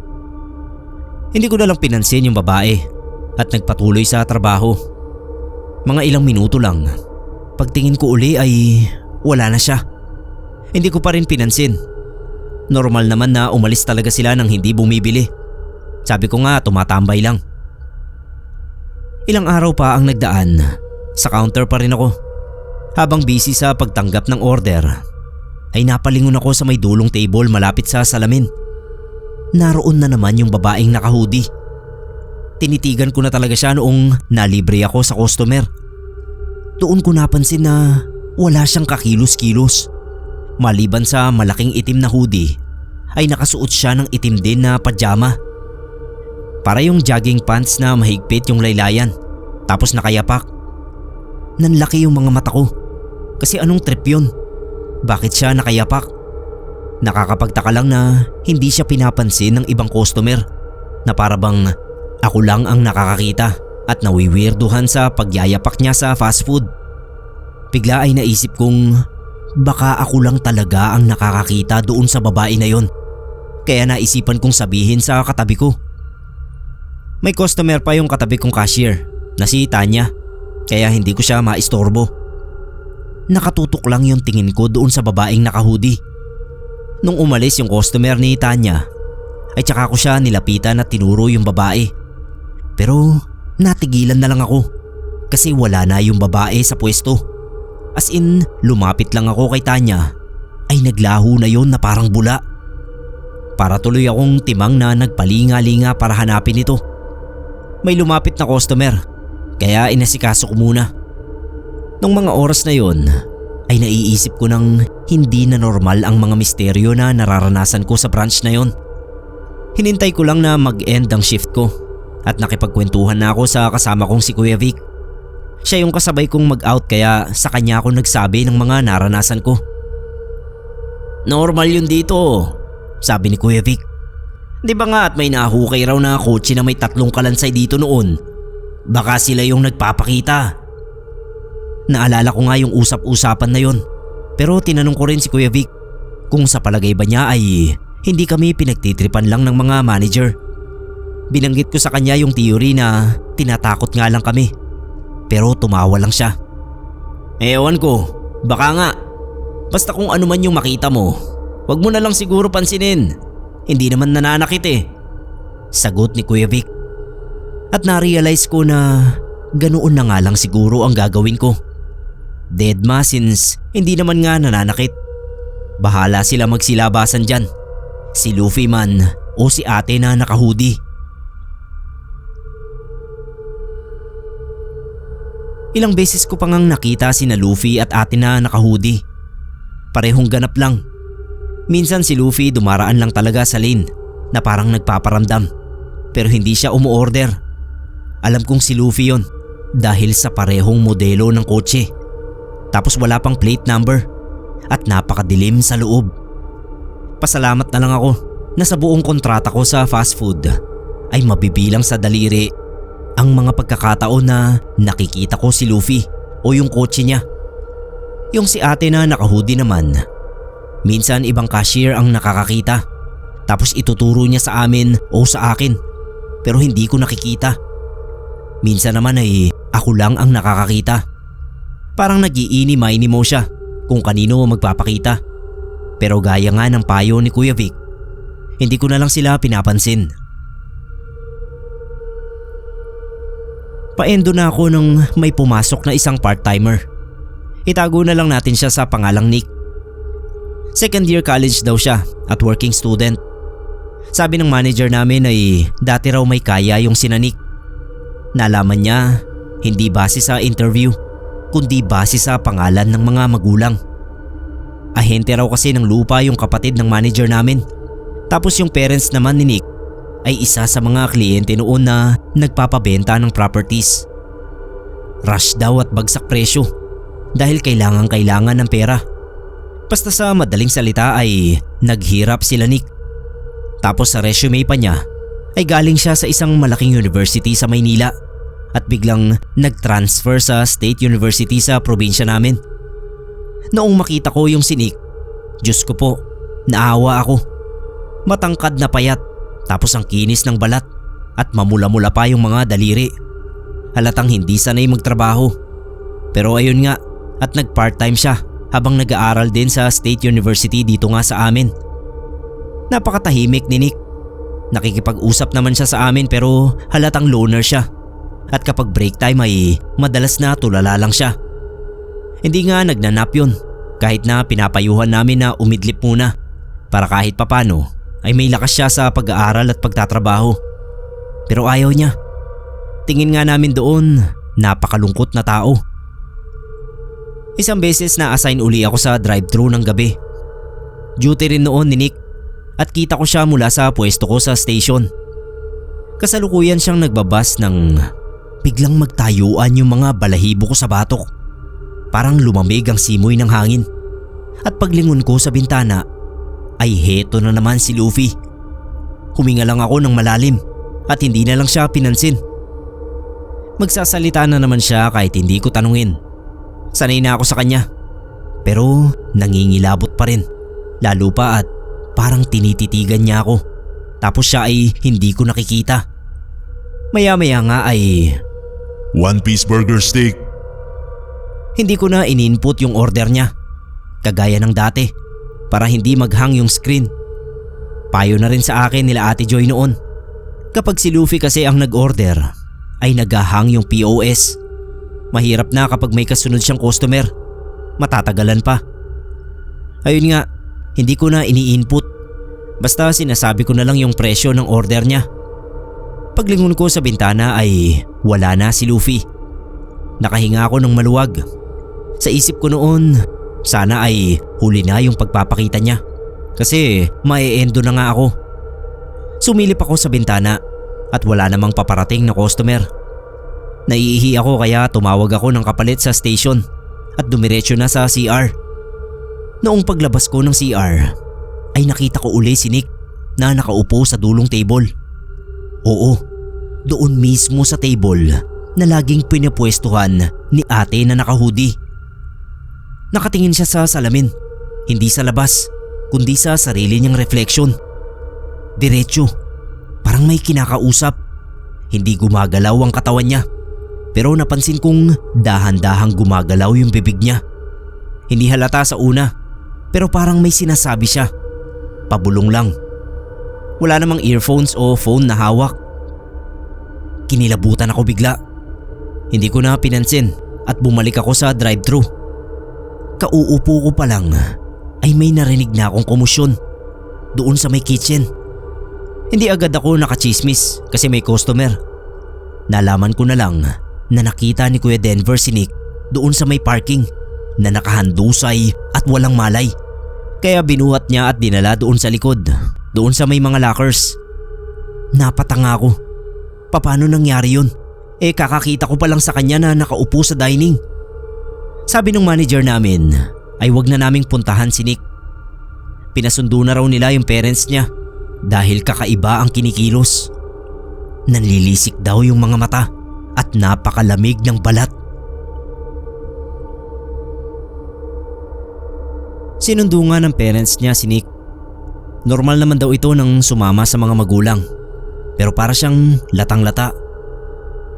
Hindi ko na lang pinansin yung babae at nagpatuloy sa trabaho. Mga ilang minuto lang. Pagtingin ko uli ay wala na siya. Hindi ko pa rin pinansin. Normal naman na umalis talaga sila nang hindi bumibili. Sabi ko nga tumatambay lang. Ilang araw pa ang nagdaan. Sa counter pa rin ako. Habang busy sa pagtanggap ng order, ay napalingon ako sa may dulong table malapit sa salamin. Naroon na naman yung babaeng naka-hoodie. Tinitigan ko na talaga siya noong nalibre ako sa customer. Doon ko napansin na wala siyang kakilos-kilos. Maliban sa malaking itim na hoodie, ay nakasuot siya ng itim din na pajama. Para yung jogging pants na mahigpit yung laylayan, tapos nakayapak. Nanlaki yung mga mata ko. Kasi anong trip yun? Bakit siya nakayapak? Nakakapagtaka lang na hindi siya pinapansin ng ibang customer, na parabang ako lang ang nakakakita at nawiwirduhan sa pagyayapak niya sa fast food. Bigla ay naisip kong baka ako lang talaga ang nakakakita doon sa babae na yon. Kaya naisipan kong sabihin sa katabi ko. May customer pa yung katabi kong cashier na si Tanya, kaya hindi ko siya maistorbo. Nakatutok lang yung tingin ko doon sa babaeng naka-hoodie. Nung umalis yung customer ni Tanya, ay tsaka ko siya nilapitan at tinuro yung babae. Pero natigilan na lang ako kasi wala na yung babae sa pwesto. As in, lumapit lang ako kay Tanya ay naglaho na yon na parang bula. Para tuloy akong timang na nagpalinga-linga para hanapin ito. May lumapit na customer kaya inasikaso ko muna. Nung mga oras na yon ay naiisip ko ng hindi na normal ang mga misteryo na nararanasan ko sa branch na yon. Hinintay ko lang na mag-end ang shift ko at nakipagkwentuhan na ako sa kasama kong si Kuya Vic. Siya yung kasabay kong mag-out kaya sa kanya ako nagsabi ng mga naranasan ko. Normal yun dito, sabi ni Kuya Vic. Di ba nga at may nahukay raw na kotse na may 3 kalansay dito noon? Baka sila yung nagpapakita. Naalala ko nga yung usap-usapan na yon. Pero tinanong ko rin si Kuya Vic kung sa palagay ba niya ay hindi kami pinagtitripan lang ng mga manager. Binanggit ko sa kanya yung theory na tinatakot nga lang kami. Pero tumawa lang siya. Ewan ko, baka nga. Basta kung ano man yung makita mo, wag mo na lang siguro pansinin. Hindi naman nananakit eh. Sagot ni Kuya Vic. At na-realize ko na ganoon na nga lang siguro ang gagawin ko. Deadma since hindi naman nga nananakit. Bahala sila magsilabasan dyan. Si Luffy man o si ate na naka-hoodie. Ilang beses ko pang nakita sina Luffy at ate na naka-hoodie. Parehong ganap lang. Minsan si Luffy dumaraan lang talaga sa lane na parang nagpaparamdam. Pero hindi siya umu-order. Alam kong si Luffy yon dahil sa parehong modelo ng kotse. Tapos wala pang plate number at napakadilim sa loob. Pasalamat na lang ako na sa buong kontrata ko sa fast food ay mabibilang sa daliri ang mga pagkakataon na nakikita ko si Luffy o yung kotse niya. Yung si ate na naka-hoodie naman, minsan ibang cashier ang nakakakita. Tapos ituturo niya sa amin o sa akin pero hindi ko nakikita. Minsan naman ay ako lang ang nakakakita. Parang nag-iini-mini mo siya kung kanino magpapakita. Pero gaya nga ng payo ni Kuya Vic, hindi ko na lang sila pinapansin. Paendo na ako nung may pumasok na isang part-timer. Itago na lang natin siya sa pangalang Nick. Second year college daw siya at working student. Sabi ng manager namin ay dati raw may kaya yung sina Nick. Nalaman niya hindi base sa interview kundi base sa pangalan ng mga magulang. Ahente raw kasi ng lupa yung kapatid ng manager namin. Tapos yung parents naman ni Nick ay isa sa mga kliyente noon na nagpapabenta ng properties. Rush daw at bagsak presyo dahil kailangan ng pera. Basta sa madaling salita ay naghirap sila Nick Tapos sa resume pa niya ay galing siya sa isang malaking university sa Maynila at biglang nag-transfer sa State University sa probinsya namin. Noong makita ko yung si Nick, Diyos ko po, naawa ako. Matangkad na payat, tapos ang kinis ng balat at mamula-mula pa yung mga daliri. Halatang hindi sanay magtrabaho. Pero ayun nga, at nag-part-time siya habang nag-aaral din sa State University dito nga sa amin. Napakatahimik ni Nick. Nakikipag-usap naman siya sa amin pero halatang loner siya. At kapag break time ay madalas na tulala lang siya. Hindi nga nagnanap yun kahit na pinapayuhan namin na umidlip muna para kahit papano ay may lakas siya sa pag-aaral at pagtatrabaho. Pero ayaw niya. Tingin nga namin doon, napakalungkot na tao. Isang beses na-assign uli ako sa drive-thru ng gabi. Duty rin noon ni Nick at kita ko siya mula sa pwesto ko sa station. Kasalukuyan siyang nagbabas ng biglang magtayuan yung mga balahibo ko sa batok. Parang lumamig ang simoy ng hangin. At paglingon ko sa bintana ay heto na naman si Luffy. Huminga lang ako ng malalim at hindi na lang siya pinansin. Magsasalita na naman siya kahit hindi ko tanungin. Sanay na ako sa kanya. Pero nangingilabot pa rin. Lalo pa at parang tinititigan niya ako. Tapos siya ay hindi ko nakikita. Maya-maya nga ay 1-piece burger steak. hindi ko na in-input yung order niya. Kagaya ng dati para hindi maghang yung screen. Payo na rin sa akin nila Ate Joy noon. Kapag si Luffy kasi ang nag-order ay naghahang yung POS. Mahirap na kapag may kasunod siyang customer. Matatagalan pa. Ayun nga, hindi ko na ini-input. Basta sinasabi ko na lang yung presyo ng order niya. Paglingon ko sa bintana ay wala na si Luffy. Nakahinga ako ng maluwag. Sa isip ko noon, sana ay huli na yung pagpapakita niya. Kasi mae-endo na nga ako. Sumilip ako sa bintana at wala namang paparating na customer. Naiihi ako kaya tumawag ako ng kapalit sa station at dumiretso na sa CR. Noong paglabas ko ng CR ay nakita ko uli si Nick na nakaupo sa dulong table. Oo, doon mismo sa table na laging pinapwestuhan ni ate na naka-hoodie. Nakatingin siya sa salamin, hindi sa labas kundi sa sarili niyang refleksyon. Diretso, parang may kinakausap. Hindi gumagalaw ang katawan niya. Pero napansin kong dahan-dahang gumagalaw yung bibig niya. Hindi halata sa una, pero parang may sinasabi siya. Pabulong lang. Wala namang earphones o phone na hawak. Kinilabutan ako bigla. Hindi ko na pinansin at bumalik ako sa drive-thru. Kauupo ko pa lang ay may narinig na akong komosyon doon sa may kitchen. Hindi agad ako nakachismis kasi may customer. Nalaman ko na lang na nakita ni Kuya Denver si Nick doon sa may parking na nakahandusay at walang malay. Kaya binuhat niya at dinala doon sa likod, doon sa may mga lockers. Napatanga ako. Paano nangyari yun? Kakakita ko pa lang sa kanya na nakaupo sa dining. Sabi ng manager namin ay wag na naming puntahan si Nick. Pinasundo na raw nila yung parents niya dahil kakaiba ang kinikilos. Nanlilisik daw yung mga mata at napakalamig ng balat. Sinundo nga ng parents niya si Nick. Normal naman daw ito nang sumama sa mga magulang. Pero para siyang latang-lata.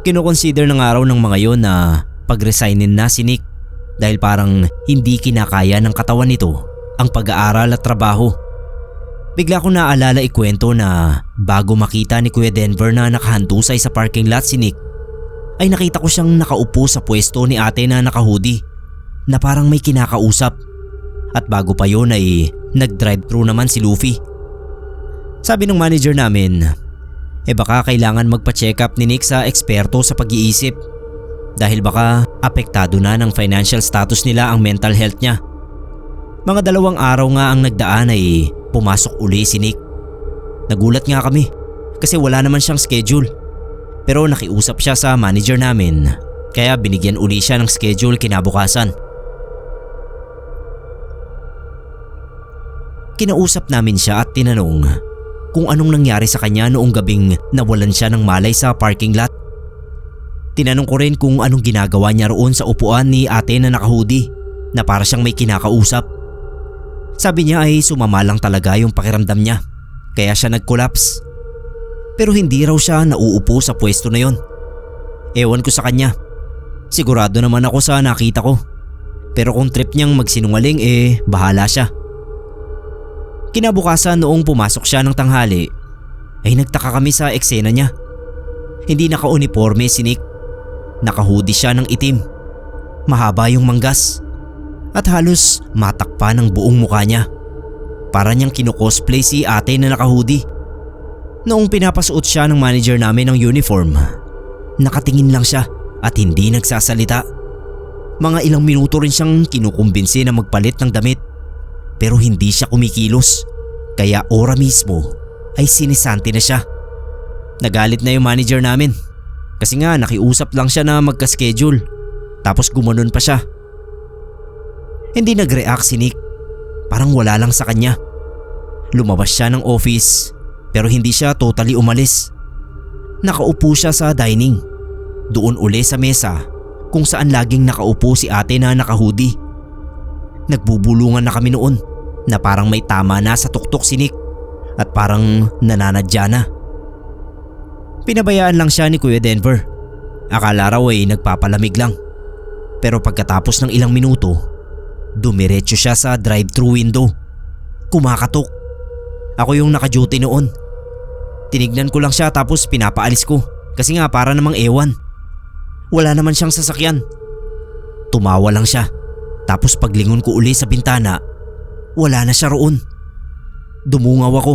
Kinoconsider ng araw ng mga yon na pag-resignin na si Nick dahil parang hindi kinakaya ng katawan nito ang pag-aaral at trabaho. Bigla ko naalala ikwento na bago makita ni Kuya Denver na nakahandusay sa parking lot si Nick, ay nakita ko siyang nakaupo sa pwesto ni ate na naka-hoodie na parang may kinakausap. At bago pa yun ay nag-drive-thru naman si Luffy. Sabi ng manager namin, baka kailangan magpa-check up ni Nick sa eksperto sa pag-iisip dahil baka apektado na ng financial status nila ang mental health niya. Mga 2 araw nga ang nagdaan ay pumasok uli si Nick. Nagulat nga kami kasi wala naman siyang schedule. Pero nakiusap siya sa manager namin kaya binigyan uli siya ng schedule kinabukasan. Kinausap namin siya at tinanong kung anong nangyari sa kanya noong gabing nawalan siya ng malay sa parking lot. Tinanong ko rin kung anong ginagawa niya roon sa upuan ni ate na naka-hoodie na para siyang may kinakausap. Sabi niya ay sumama lang talaga yung pakiramdam niya kaya siya nag-collapse. Pero hindi raw siya nauupo sa pwesto na yon. Ewan ko sa kanya. Sigurado naman ako sa nakita ko. Pero kung trip niyang magsinungaling bahala siya. Kinabukasan noong pumasok siya ng tanghali ay nagtaka kami sa eksena niya. Hindi naka-uniforme si Nick. Naka-hoodie siya ng itim. Mahaba yung manggas. At halos matakpa ng buong mukha niya. Para niyang kinocosplay si ate na naka-hoodie. Noong pinapasuot siya ng manager namin ng uniform, nakatingin lang siya at hindi nagsasalita. Mga ilang minuto rin siyang kinukumbinsi na magpalit ng damit pero hindi siya kumikilos kaya ora mismo ay sinisanti na siya. Nagalit na yung manager namin kasi nga nakiusap lang siya na magka-schedule tapos gumanon pa siya. Hindi nag-react si Nick, parang wala lang sa kanya. Lumabas siya ng office pero hindi siya totally umalis. Nakaupo siya sa dining, doon uli sa mesa kung saan laging nakaupo si ate na naka-hoodie. Nagbubulungan na kami noon na parang may tama na sa tuktok si Nick at parang nananadya na. Pinabayaan lang siya ni Kuya Denver. Akala raw ay nagpapalamig lang. Pero pagkatapos ng ilang minuto, dumiretso siya sa drive-thru window. Kumakatok. Ako yung naka-duty noon. Tinignan ko lang siya tapos pinapaalis ko kasi nga para namang ewan. Wala naman siyang sasakyan. Tumawa lang siya. Tapos paglingon ko uli sa bintana, wala na siya roon. Dumungaw ako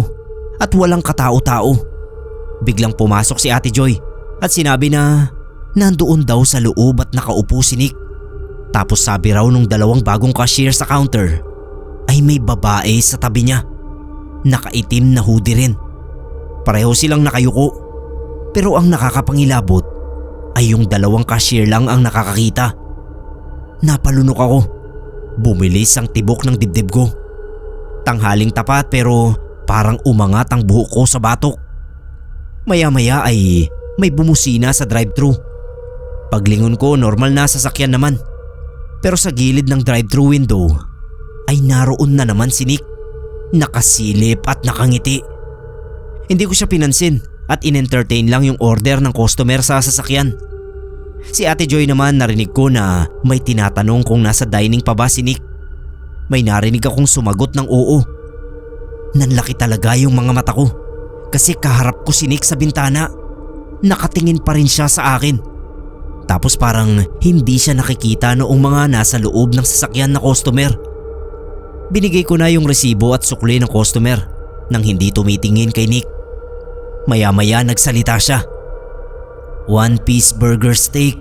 at walang katao-tao. Biglang pumasok si Ate Joy at sinabi na nandoon daw sa loob at nakaupo si Nick. Tapos sabi raw nung dalawang bagong cashier sa counter ay may babae sa tabi niya. Nakaitim na hoodie rin. Pareho silang nakayuko. Pero ang nakakapangilabot ay yung dalawang cashier lang ang nakakakita. Napalunok ako. Bumilis ang tibok ng dibdib ko. Tanghaling tapat pero parang umangat ang buhok ko sa batok. Maya-maya ay may bumusina sa drive-thru. Paglingon ko normal na sasakyan naman. Pero sa gilid ng drive-thru window ay naroon na naman si Nick. Nakasilip at nakangiti. Hindi ko siya pinansin at in-entertain lang yung order ng customer sa sasakyan. Si Ate Joy naman narinig ko na may tinatanong kung nasa dining pa ba si Nick. May narinig akong sumagot ng oo. Nanlaki talaga yung mga mata ko kasi kaharap ko si Nick sa bintana. Nakatingin pa rin siya sa akin. Tapos parang hindi siya nakikita noong mga nasa loob ng sasakyan na customer. Binigay ko na yung resibo at sukli ng customer nang hindi tumitingin kay Nick. Maya-maya nagsalita siya. 1-piece burger steak.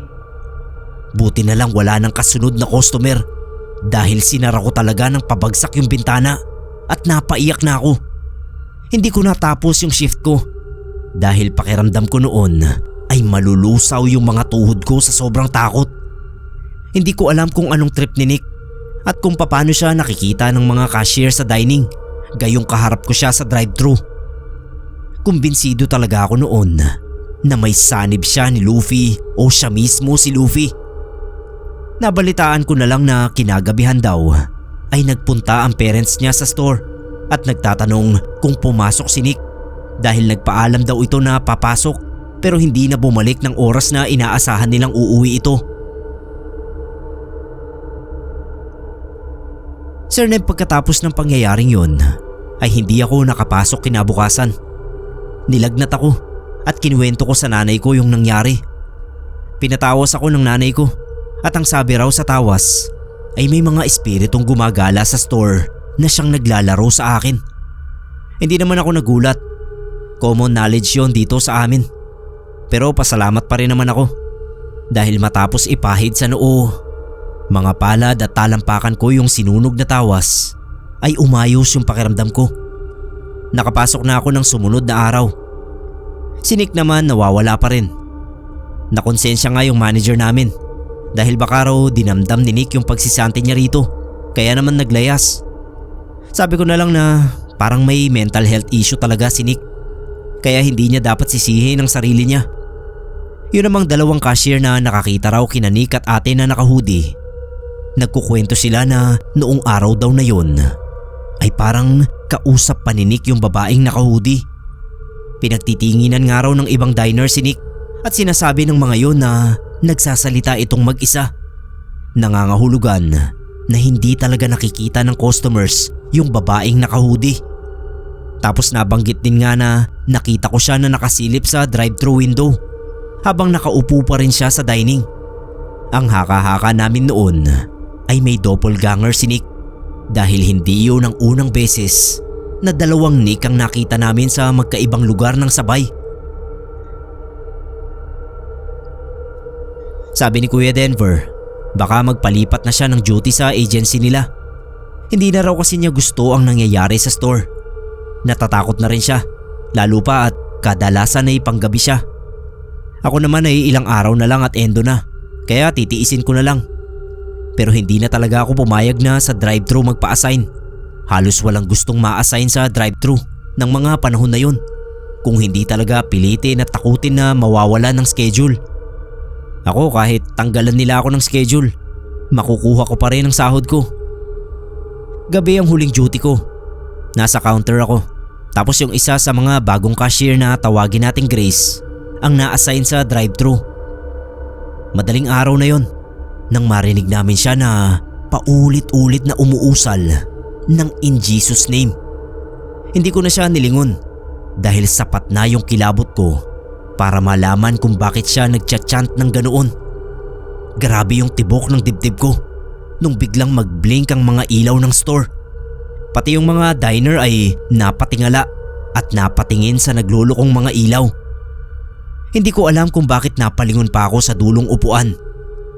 Buti na lang wala nang kasunod na customer dahil sinara ko talaga ng pabagsak yung bintana at napaiyak na ako. Hindi ko natapos yung shift ko dahil pakiramdam ko noon ay malulusaw yung mga tuhod ko sa sobrang takot. Hindi ko alam kung anong trip ni Nick at kung paano siya nakikita ng mga cashier sa dining gayong kaharap ko siya sa drive-thru. Kumbinsido talaga ako noon na may sanib siya ni Luffy o siya mismo si Luffy. Nabalitaan ko na lang na kinagabihan daw ay nagpunta ang parents niya sa store at nagtatanong kung pumasok si Nick dahil nagpaalam daw ito na papasok pero hindi na bumalik ng oras na inaasahan nilang uuwi ito. Sir Neb, pagkatapos ng pangyayaring yun ay hindi ako nakapasok kinabukasan. Nilagnat ako at kinuwento ko sa nanay ko yung nangyari. Pinatawas ako ng nanay ko at ang sabi raw sa tawas ay may mga espiritong gumagala sa store na siyang naglalaro sa akin. Hindi naman ako nagulat. Common knowledge yon dito sa amin. Pero pasalamat pa rin naman ako dahil matapos ipahid sa noo, mga palad at talampakan ko yung sinunog na tawas ay umayos yung pakiramdam ko. Nakapasok na ako ng sumunod na araw. Si Nick naman nawawala pa rin. Nakonsensya nga yung manager namin dahil baka raw dinamdam ni Nick yung pagsisante niya rito kaya naman naglayas. Sabi ko na lang na Parang may mental health issue talaga si Nick. Kaya hindi niya dapat sisihin ang sarili niya. Yun namang dalawang cashier na nakakita raw kina Nick at ate na naka-hoodie. Nagkukwento sila na noong araw daw na yun ay parang kausap pa ni Nick yung babaeng naka-hoodie. Pinagtitinginan nga raw ng ibang diner si Nick at sinasabi ng mga yon na nagsasalita itong mag-isa. Nangangahulugan na hindi talaga nakikita ng customers yung babaeng naka-hoodie. Tapos nabanggit din nga na nakita ko siya na nakasilip sa drive-thru window habang nakaupo pa rin siya sa dining. Ang haka-haka namin noon ay may doppelganger si Nick dahil hindi yun ang unang beses na dalawang Nick ang nakita namin sa magkaibang lugar ng sabay. Sabi ni Kuya Denver, baka magpalipat na siya ng duty sa agency nila. Hindi na raw kasi niya gusto ang nangyayari sa store. Natatakot na rin siya, lalo pa at kadalasan ay panggabi siya. Ako naman ay ilang araw na lang at endo na, kaya titiisin ko na lang. Pero hindi na talaga ako pumayag na sa drive-thru magpa-assign. Halos walang gustong ma-assign sa drive-thru ng mga panahon na yun, kung hindi talaga pilitin at takutin na mawawala ng schedule. Ako kahit tanggalan nila ako ng schedule, makukuha ko pa rin ang sahod ko. Gabi ang huling duty ko. Nasa counter ako. Tapos yung isa sa mga bagong cashier na tawagin nating Grace ang na-assign sa drive-thru. Madaling araw na yon nang marinig namin siya na paulit-ulit na umuusal ng "In Jesus name". Hindi ko na siya nilingon dahil sapat na yung kilabot ko para malaman kung bakit siya nagcha-chant ng ganoon. Grabe yung tibok ng dibdib ko nung biglang mag-blink ang mga ilaw ng store. Pati yung mga diner ay napatingala at napatingin sa naglulukong mga ilaw. Hindi ko alam kung bakit napalingon pa ako sa dulong upuan,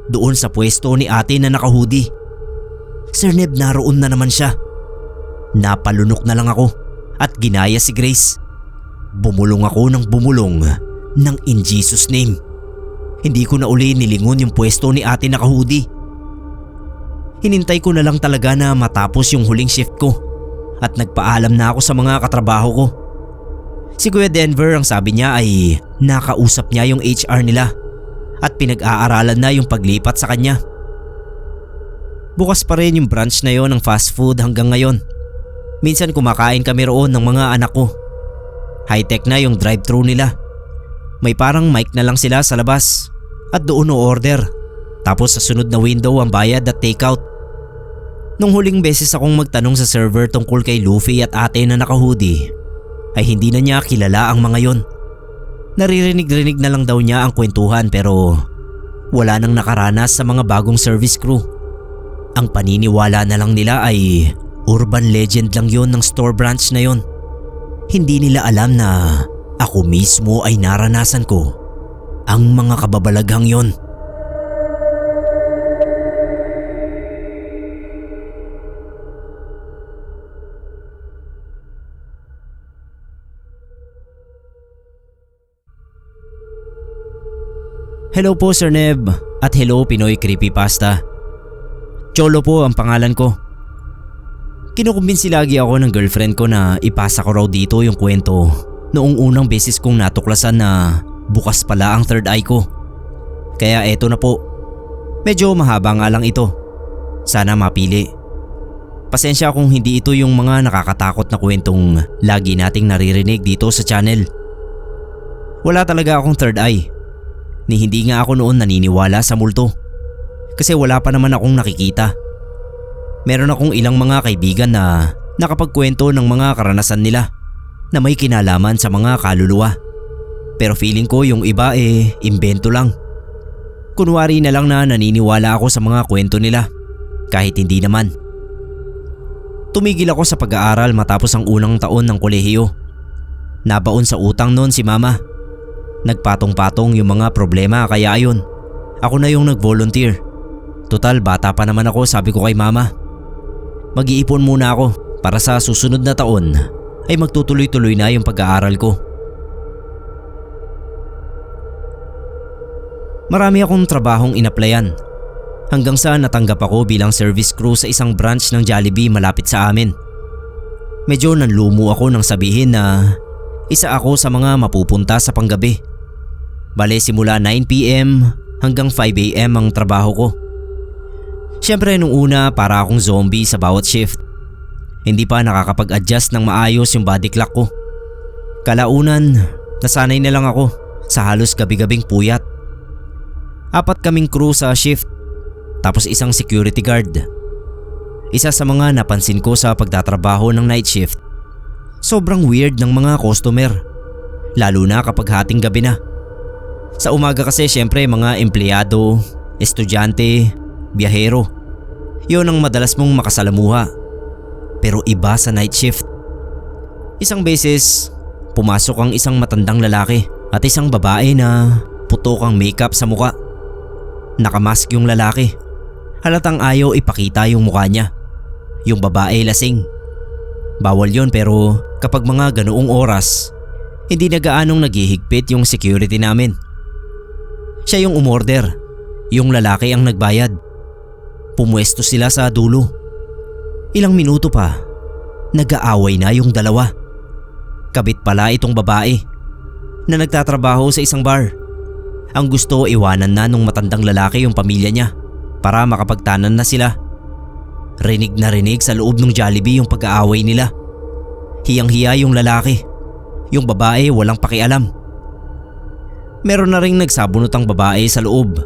doon sa pwesto ni ate na naka-hoodie. Sir Neb, naroon na naman siya. Napalunok na lang ako at ginaya si Grace. Bumulong ako ng bumulong ng "In Jesus name". Hindi ko na uli nilingon yung pwesto ni ate naka-hoodie. Hinintay ko na lang talaga na matapos yung huling shift ko at nagpaalam na ako sa mga katrabaho ko. Si Kuya Denver, ang sabi niya ay nakausap niya yung HR nila at pinag-aaralan na yung paglipat sa kanya. Bukas pa rin yung branch na yon ng fast food hanggang ngayon. Minsan kumakain kami roon ng mga anak ko. High-tech na yung drive-thru nila. May parang mic na lang sila sa labas at doon o-order. Tapos sa sunod na window ang bayad at takeout. Nung huling beses akong magtanong sa server tungkol kay Luffy at ate na naka-hoodie, ay hindi na niya kilala ang mga yon. Naririnig-rinig na lang daw niya ang kwentuhan pero wala nang nakaranas sa mga bagong service crew. Ang paniniwala na lang nila ay urban legend lang yon ng store branch na yon. Hindi nila alam na ako mismo ay naranasan ko ang mga kababalaghang yon. Hello po Sir Neb at hello Pinoy Creepypasta. Cholo po ang pangalan ko. Kinukumbinsi lagi ako ng girlfriend ko na ipasa ko raw dito yung kwento noong unang beses kong natuklasan na bukas pala ang third eye ko. Kaya eto na po. Medyo mahaba nga lang ito. Sana mapili. Pasensya kung hindi ito yung mga nakakatakot na kwentong lagi nating naririnig dito sa channel. Wala talaga akong third eye. Ni hindi nga ako noon naniniwala sa multo. Kasi wala pa naman akong nakikita. Meron akong ilang mga kaibigan na nakapagkwento ng mga karanasan nila na may kinalaman sa mga kaluluwa. Pero feeling ko yung iba imbento lang. Kunwari na lang na naniniwala ako sa mga kwento nila kahit hindi naman. Tumigil ako sa pag-aaral matapos ang unang taon ng kolehiyo. Nabaon sa utang noon si mama. Nagpatong-patong yung mga problema kaya ayun, ako na yung nag-volunteer. Total bata pa naman ako, sabi ko kay mama. Mag-iipon muna ako para sa susunod na taon ay magtutuloy-tuloy na yung pag-aaral ko. Marami akong trabahong inaplayan hanggang sa natanggap ako bilang service crew sa isang branch ng Jollibee malapit sa amin. Medyo nanlumo ako nang sabihin na isa ako sa mga mapupunta sa panggabi. Bale simula 9 PM hanggang 5 AM ang trabaho ko. Siyempre nung una para akong zombie sa bawat shift. Hindi pa nakakapag-adjust ng maayos yung body clock ko. Kalaunan, nasanay na lang ako sa halos gabi-gabing puyat. 4 kaming crew sa shift, tapos isang security guard. Isa sa mga napansin ko sa pagtatrabaho ng night shift, sobrang weird ng mga customer, lalo na kapag hating gabi na. Sa umaga kasi syempre mga empleyado, estudyante, biyahero, yun ang madalas mong makasalamuha. Pero iba sa night shift. Isang beses, pumasok ang isang matandang lalaki at isang babae na putok ang makeup sa muka. Nakamask yung lalaki. Halatang ayaw ipakita yung mukha niya. Yung babae lasing. Bawal yon pero kapag mga ganoong oras, hindi na gaanong naghihigpit yung security namin. Siya yung umorder. Yung lalaki ang nagbayad. Pumwesto sila sa dulo. Ilang minuto pa, nag-aaway na yung dalawa. Kabit pala itong babae na nagtatrabaho sa isang bar. Ang gusto iwanan na nung matandang lalaki yung pamilya niya para makapagtanan na sila. Rinig na rinig sa loob ng Jollibee yung pag-aaway nila. Hiyang-hiya yung lalaki. Yung babae walang pakialam. Meron na ring nagsabunot ang babae sa loob.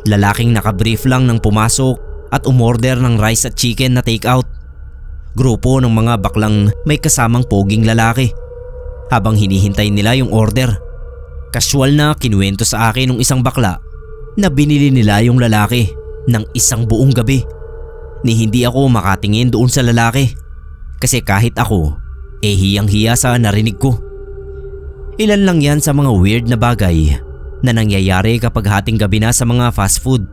Lalaking nakabrief lang nang pumasok at umorder ng rice at chicken na take-out. Grupo ng mga baklang may kasamang poging lalaki. Habang hinihintay nila yung order, casual na kinuwento sa akin ng isang bakla na binili nila yung lalaki ng isang buong gabi. Ni hindi ako makatingin doon sa lalaki kasi kahit ako hiyang-hiya sa narinig ko. Ilan lang yan sa mga weird na bagay na nangyayari kapag hating gabi na sa mga fast food.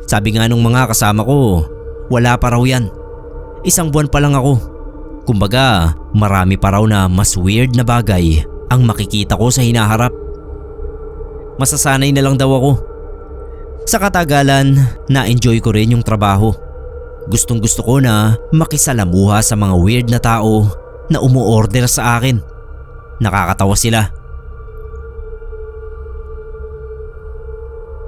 Sabi nga nung mga kasama ko, wala pa raw yan. 1 buwan pa lang ako. Kumbaga, marami pa raw na mas weird na bagay ang makikita ko sa hinaharap. Masasanay na lang daw ako. Sa katagalan, na-enjoy ko rin yung trabaho. Gustong gusto ko na makisalamuha sa mga weird na tao na umu-order sa akin. Nakakatawa sila.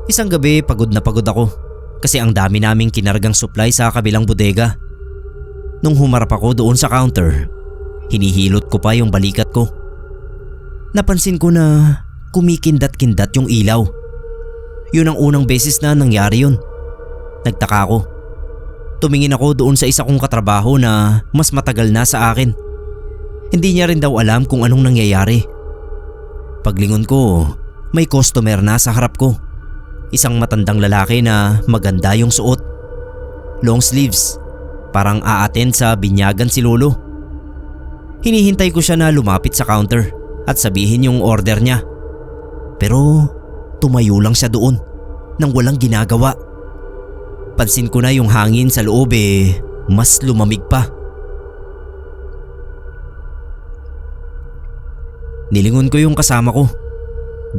Isang gabi pagod na pagod ako kasi ang dami naming kinargang supply sa kabilang bodega. Nung humarap ako doon sa counter, hinihilot ko pa yung balikat ko. Napansin ko na kumikindat-kindat yung ilaw. Yun ang unang beses na nangyari yun. Nagtaka ako. Tumingin ako doon sa isa kong katrabaho na mas matagal na sa akin. Hindi niya rin daw alam kung anong nangyayari. Paglingon ko, may customer na sa harap ko. Isang matandang lalaki na maganda yung suot. Long sleeves. Parang aaten sa binyagan si lolo. Hinihintay ko siya na lumapit sa counter at sabihin yung order niya. Pero tumayo lang siya doon nang walang ginagawa. Pansin ko na yung hangin sa loob mas lumamig pa. Nilingon ko yung kasama ko.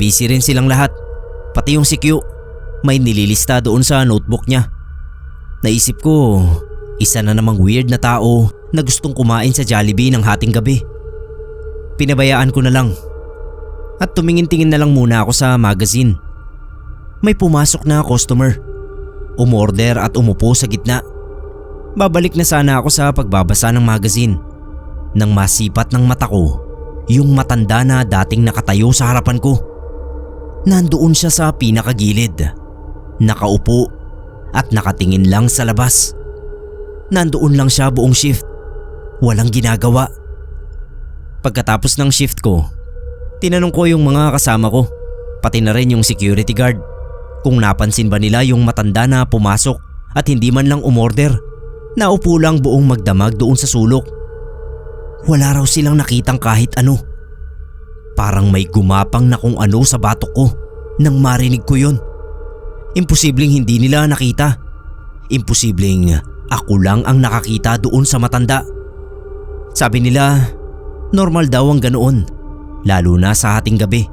Busy rin silang lahat. Pati yung si Q, may nililista doon sa notebook niya. Naisip ko, isa na namang weird na tao na gustong kumain sa Jollibee ng hating gabi. Pinabayaan ko na lang at tumingin-tingin na lang muna ako sa magazine. May pumasok na customer. Umorder at umupo sa gitna. Babalik na sana ako sa pagbabasa ng magazine nang masipat ng mata ko yung matanda na dating nakatayo sa harapan ko. Nandoon siya sa pinakagilid, nakaupo at nakatingin lang sa labas. Nandoon lang siya buong shift, walang ginagawa. Pagkatapos ng shift ko, tinanong ko yung mga kasama ko, pati na rin yung security guard, kung napansin ba nila yung matanda na pumasok at hindi man lang umorder. Naupo lang buong magdamag doon sa sulok. Wala raw silang nakitang kahit ano. Parang may gumapang na kung ano sa batok ko nang marinig ko yun. Imposibleng hindi nila nakita. Imposibleng ako lang ang nakakita doon sa matanda. Sabi nila, normal daw ang ganoon, lalo na sa hating gabi.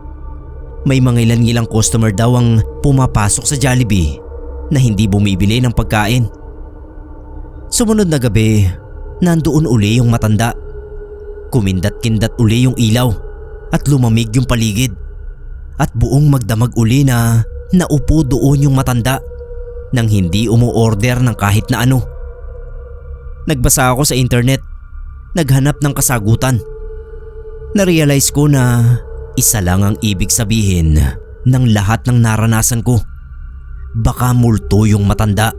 May mga ilan-ilang customer daw ang pumapasok sa Jollibee na hindi bumibili ng pagkain. Sumunod na gabi, nandoon uli yung matanda. Kumindat-kindat uli yung ilaw at lumamig yung paligid. At buong magdamag uli na naupo doon yung matanda nang hindi umu-order ng kahit na ano. Nagbasa ako sa internet, naghanap ng kasagutan. Narealize ko na isa lang ang ibig sabihin ng lahat ng naranasan ko. Baka multo yung matanda.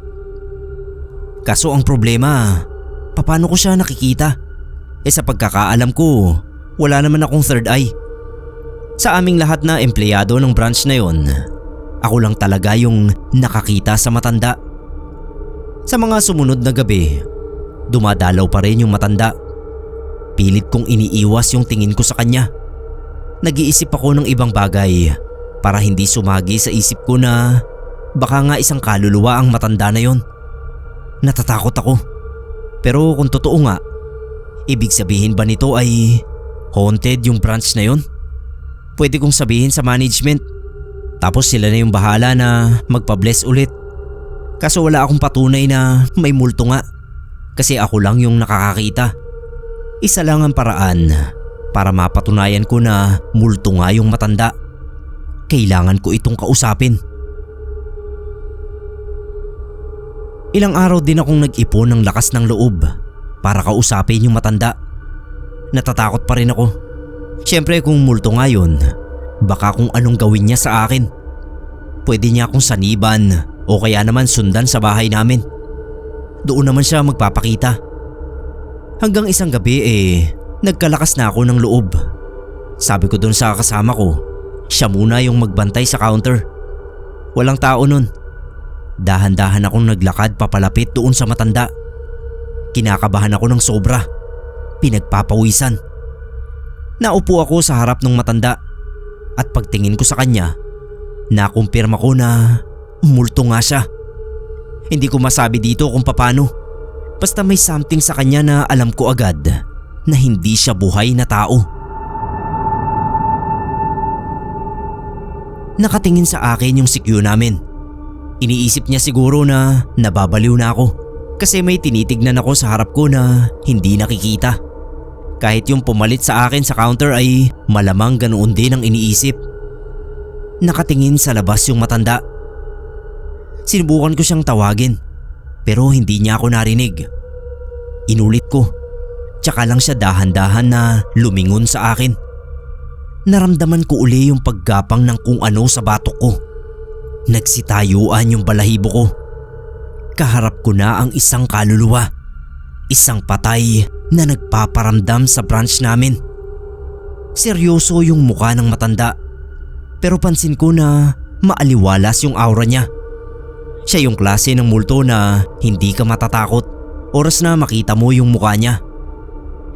Kaso ang problema, paano ko siya nakikita? Sa pagkakaalam ko, wala naman akong third eye. Sa aming lahat na empleyado ng branch na yon, ako lang talaga yung nakakita sa matanda. Sa mga sumunod na gabi, dumadalaw pa rin yung matanda. Pilit kong iniiwas yung tingin ko sa kanya. Nag-iisip ako ng ibang bagay para hindi sumagi sa isip ko na baka nga isang kaluluwa ang matanda na yon. Natatakot ako. Pero kung totoo nga, ibig sabihin ba nito ay haunted yung branch na yon? Pwede kong sabihin sa management. Tapos sila na yung bahala na magpa-bless ulit. Kaso wala akong patunay na may multo nga. Kasi ako lang yung nakakakita. Isa lang ang paraan para mapatunayan ko na multo nga yung matanda. Kailangan ko itong kausapin. Ilang araw din akong nag-ipon ng lakas ng loob para kausapin yung matanda. Natatakot pa rin ako. Siyempre kung multo nga yun, baka kung anong gawin niya sa akin. Pwede niya akong saniban o kaya naman sundan sa bahay namin. Doon naman siya magpapakita. Hanggang isang gabi nagkalakas na ako ng loob. Sabi ko doon sa kasama ko, siya muna yung magbantay sa counter. Walang tao nun. Dahan-dahan akong naglakad papalapit doon sa matanda. Kinakabahan ako ng sobra. Pinagpapawisan. Naupo ako sa harap ng matanda at pagtingin ko sa kanya, nakumpirma ko na multo nga siya. Hindi ko masabi dito kung paano. Basta may something sa kanya na alam ko agad na hindi siya buhay na tao. Nakatingin sa akin yung CQ namin. Iniisip niya siguro na nababaliw na ako kasi may tinitignan ako sa harap ko na hindi nakikita. Kahit yung pumalit sa akin sa counter ay malamang ganoon din ang iniisip. Nakatingin sa labas yung matanda. Sinubukan ko siyang tawagin pero hindi niya ako narinig. Inulit ko, tsaka lang siya dahan-dahan na lumingon sa akin. Naramdaman ko uli yung paggapang ng kung ano sa batok ko. Nagsitayuan yung balahibo ko. Kaharap ko na ang isang kaluluwa. Isang patay na nagpaparamdam sa branch namin. Seryoso yung mukha ng matanda. Pero pansin ko na maaliwalas yung aura niya. Siya yung klase ng multo na hindi ka matatakot oras na makita mo yung mukha niya.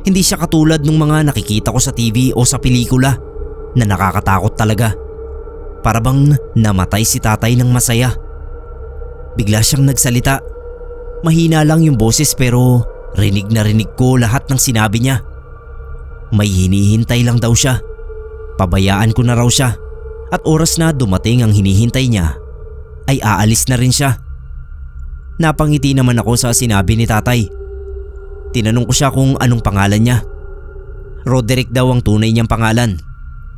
Hindi siya katulad ng mga nakikita ko sa TV o sa pelikula na nakakatakot talaga. Para bang namatay si tatay ng masaya. Bigla siyang nagsalita. Mahina lang yung boses pero rinig na rinig ko lahat ng sinabi niya. May hinihintay lang daw siya. Pabayaan ko na raw siya. At oras na dumating ang hinihintay niya, ay aalis na rin siya. Napangiti naman ako sa sinabi ni tatay. Tinanong ko siya kung anong pangalan niya. Roderick daw ang tunay niyang pangalan.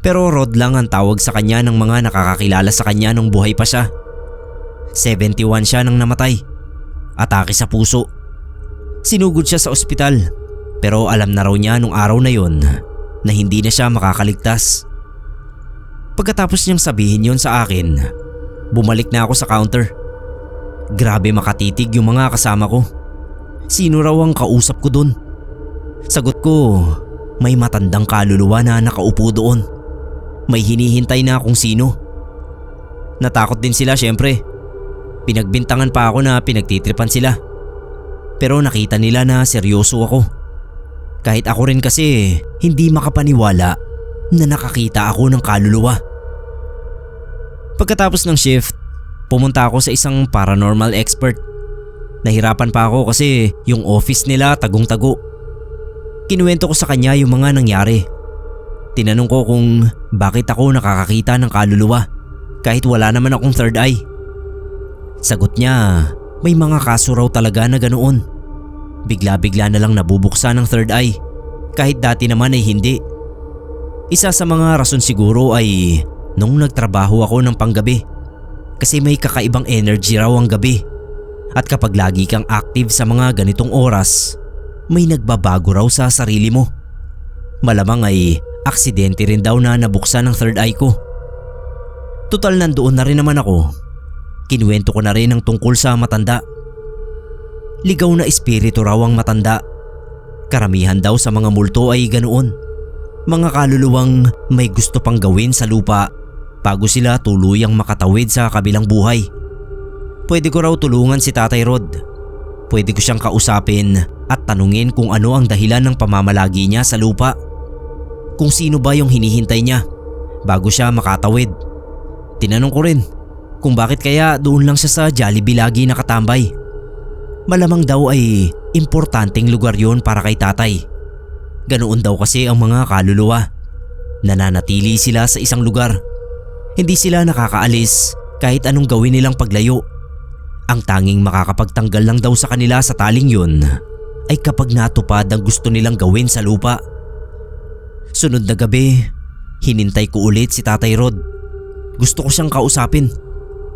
Pero Rod lang ang tawag sa kanya ng mga nakakakilala sa kanya nung buhay pa siya. 71 siya nang namatay. Atake sa puso. Sinugod siya sa ospital pero alam na raw niya nung araw na yon na hindi na siya makakaligtas. Pagkatapos niyang sabihin yon sa akin, bumalik na ako sa counter. Grabe makatitig yung mga kasama ko. Sino raw ang kausap ko doon? Sagot ko, may matandang kaluluwa na nakaupo doon. May hinihintay na kung sino. Natakot din sila syempre. Pinagbintangan pa ako na pinagtitripan sila. Pero nakita nila na seryoso ako. Kahit ako rin kasi hindi makapaniwala na nakakita ako ng kaluluwa. Pagkatapos ng shift, pumunta ako sa isang paranormal expert. Nahirapan pa ako kasi yung office nila tagong-tago. Kinuwento ko sa kanya yung mga nangyari. Tinanong ko kung bakit ako nakakakita ng kaluluwa kahit wala naman akong third eye. Sagot niya, may mga kaso raw talaga na ganoon. Bigla-bigla na lang nabubuksan ng third eye kahit dati naman ay hindi. Isa sa mga rason siguro ay nung nagtrabaho ako ng panggabi kasi may kakaibang energy raw ang gabi. At kapag lagi kang active sa mga ganitong oras, may nagbabago raw sa sarili mo. Malamang ay aksidente rin daw na nabuksan ang third eye ko. Tutal nandoon na rin naman ako. Kinuwento ko na rin ang tungkol sa matanda. Ligaw na espiritu raw ang matanda. Karamihan daw sa mga multo ay ganoon. Mga kaluluwang may gusto pang gawin sa lupa bago sila tuluyang makatawid sa kabilang buhay. Pwede ko raw tulungan si Tatay Rod. Pwede ko siyang kausapin at tanungin kung ano ang dahilan ng pamamalagi niya sa lupa. Kung sino ba yung hinihintay niya bago siya makatawid. Tinanong ko rin kung bakit kaya doon lang siya sa Jollibee lagi nakatambay. Malamang daw ay importanteng lugar yon para kay tatay. Ganoon daw kasi ang mga kaluluwa. Nananatili sila sa isang lugar. Hindi sila nakakaalis kahit anong gawin nilang paglayo. Ang tanging makakapagtanggal lang daw sa kanila sa taling yun ay kapag natupad ang gusto nilang gawin sa lupa. Sunod na gabi, hinintay ko ulit si Tatay Rod. Gusto ko siyang kausapin.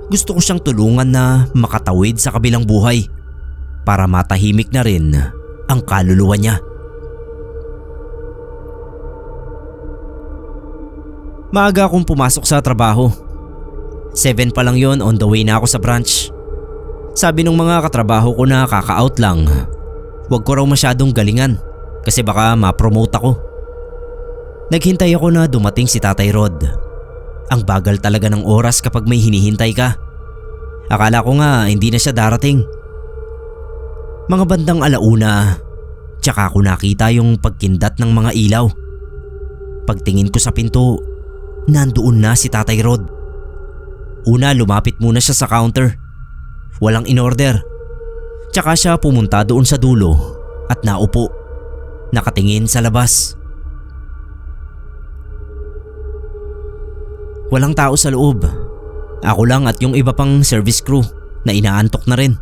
Gusto ko siyang tulungan na makatawid sa kabilang buhay para matahimik na rin ang kaluluwa niya. Maaga akong pumasok sa trabaho. 7 pa lang yon, on the way na ako sa branch. Sabi ng mga katrabaho ko na kaka-out lang, wag ko raw masyadong galingan kasi baka ma-promote ako. Naghintay ako na dumating si Tatay Rod. Ang bagal talaga ng oras kapag may hinihintay ka. Akala ko nga hindi na siya darating. Mga bandang 1:00, tsaka ako nakita yung pagkindat ng mga ilaw. Pagtingin ko sa pinto, nandoon na si Tatay Rod. Una, lumapit muna siya sa counter. Walang in-order. Tsaka siya pumunta doon sa dulo at naupo, nakatingin sa labas. Walang tao sa loob. Ako lang at yung iba pang service crew na inaantok na rin.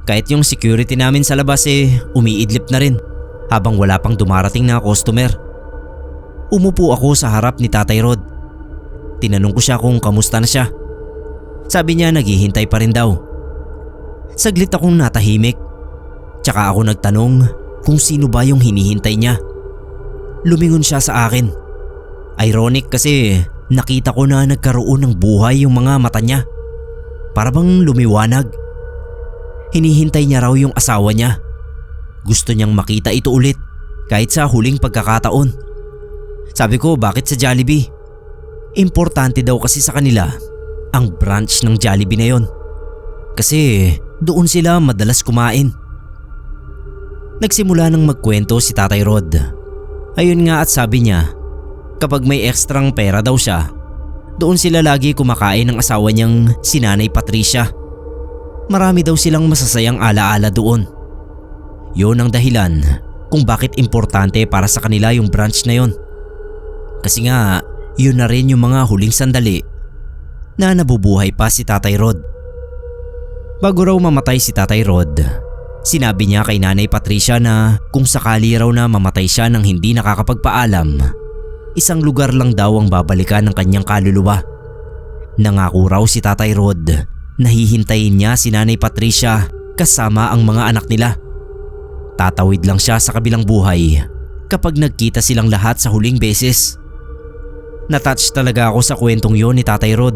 Kahit yung security namin sa labas umiidlip na rin habang wala pang dumarating na customer. Umupo ako sa harap ni Tatay Rod. Tinanong ko siya kung kamusta na siya. Sabi niya naghihintay pa rin daw. Saglit akong natahimik. Tsaka ako nagtanong kung sino ba yung hinihintay niya. Lumingon siya sa akin. Ironic kasi nakita ko na nagkaroon ng buhay yung mga mata niya. Para bang lumiwanag. Hinihintay niya raw yung asawa niya. Gusto niyang makita ito ulit kahit sa huling pagkakataon. Sabi ko, bakit sa Jollibee? Importante daw kasi sa kanila ang branch ng Jollibee na yon. Kasi doon sila madalas kumain. Nagsimula nang magkwento si Tatay Rod. Ayun nga at sabi niya, kapag may ekstrang pera daw siya, doon sila lagi kumakain ng asawa niyang si Nanay Patricia. Marami daw silang masasayang alaala doon. Yun ang dahilan kung bakit importante para sa kanila yung branch na yon. Kasi nga, yun na rin yung mga huling sandali na nabubuhay pa si Tatay Rod. Bago raw mamatay si Tatay Rod, sinabi niya kay Nanay Patricia na kung sakali raw na mamatay siya nang hindi nakakapagpaalam, isang lugar lang daw ang babalikan ng kanyang kaluluwa. Nangako raw si Tatay Rod na hihintayin niya si Nanay Patricia kasama ang mga anak nila. Tatawid lang siya sa kabilang buhay kapag nagkita silang lahat sa huling beses. Natouch talaga ako sa kwentong yon ni Tatay Rod.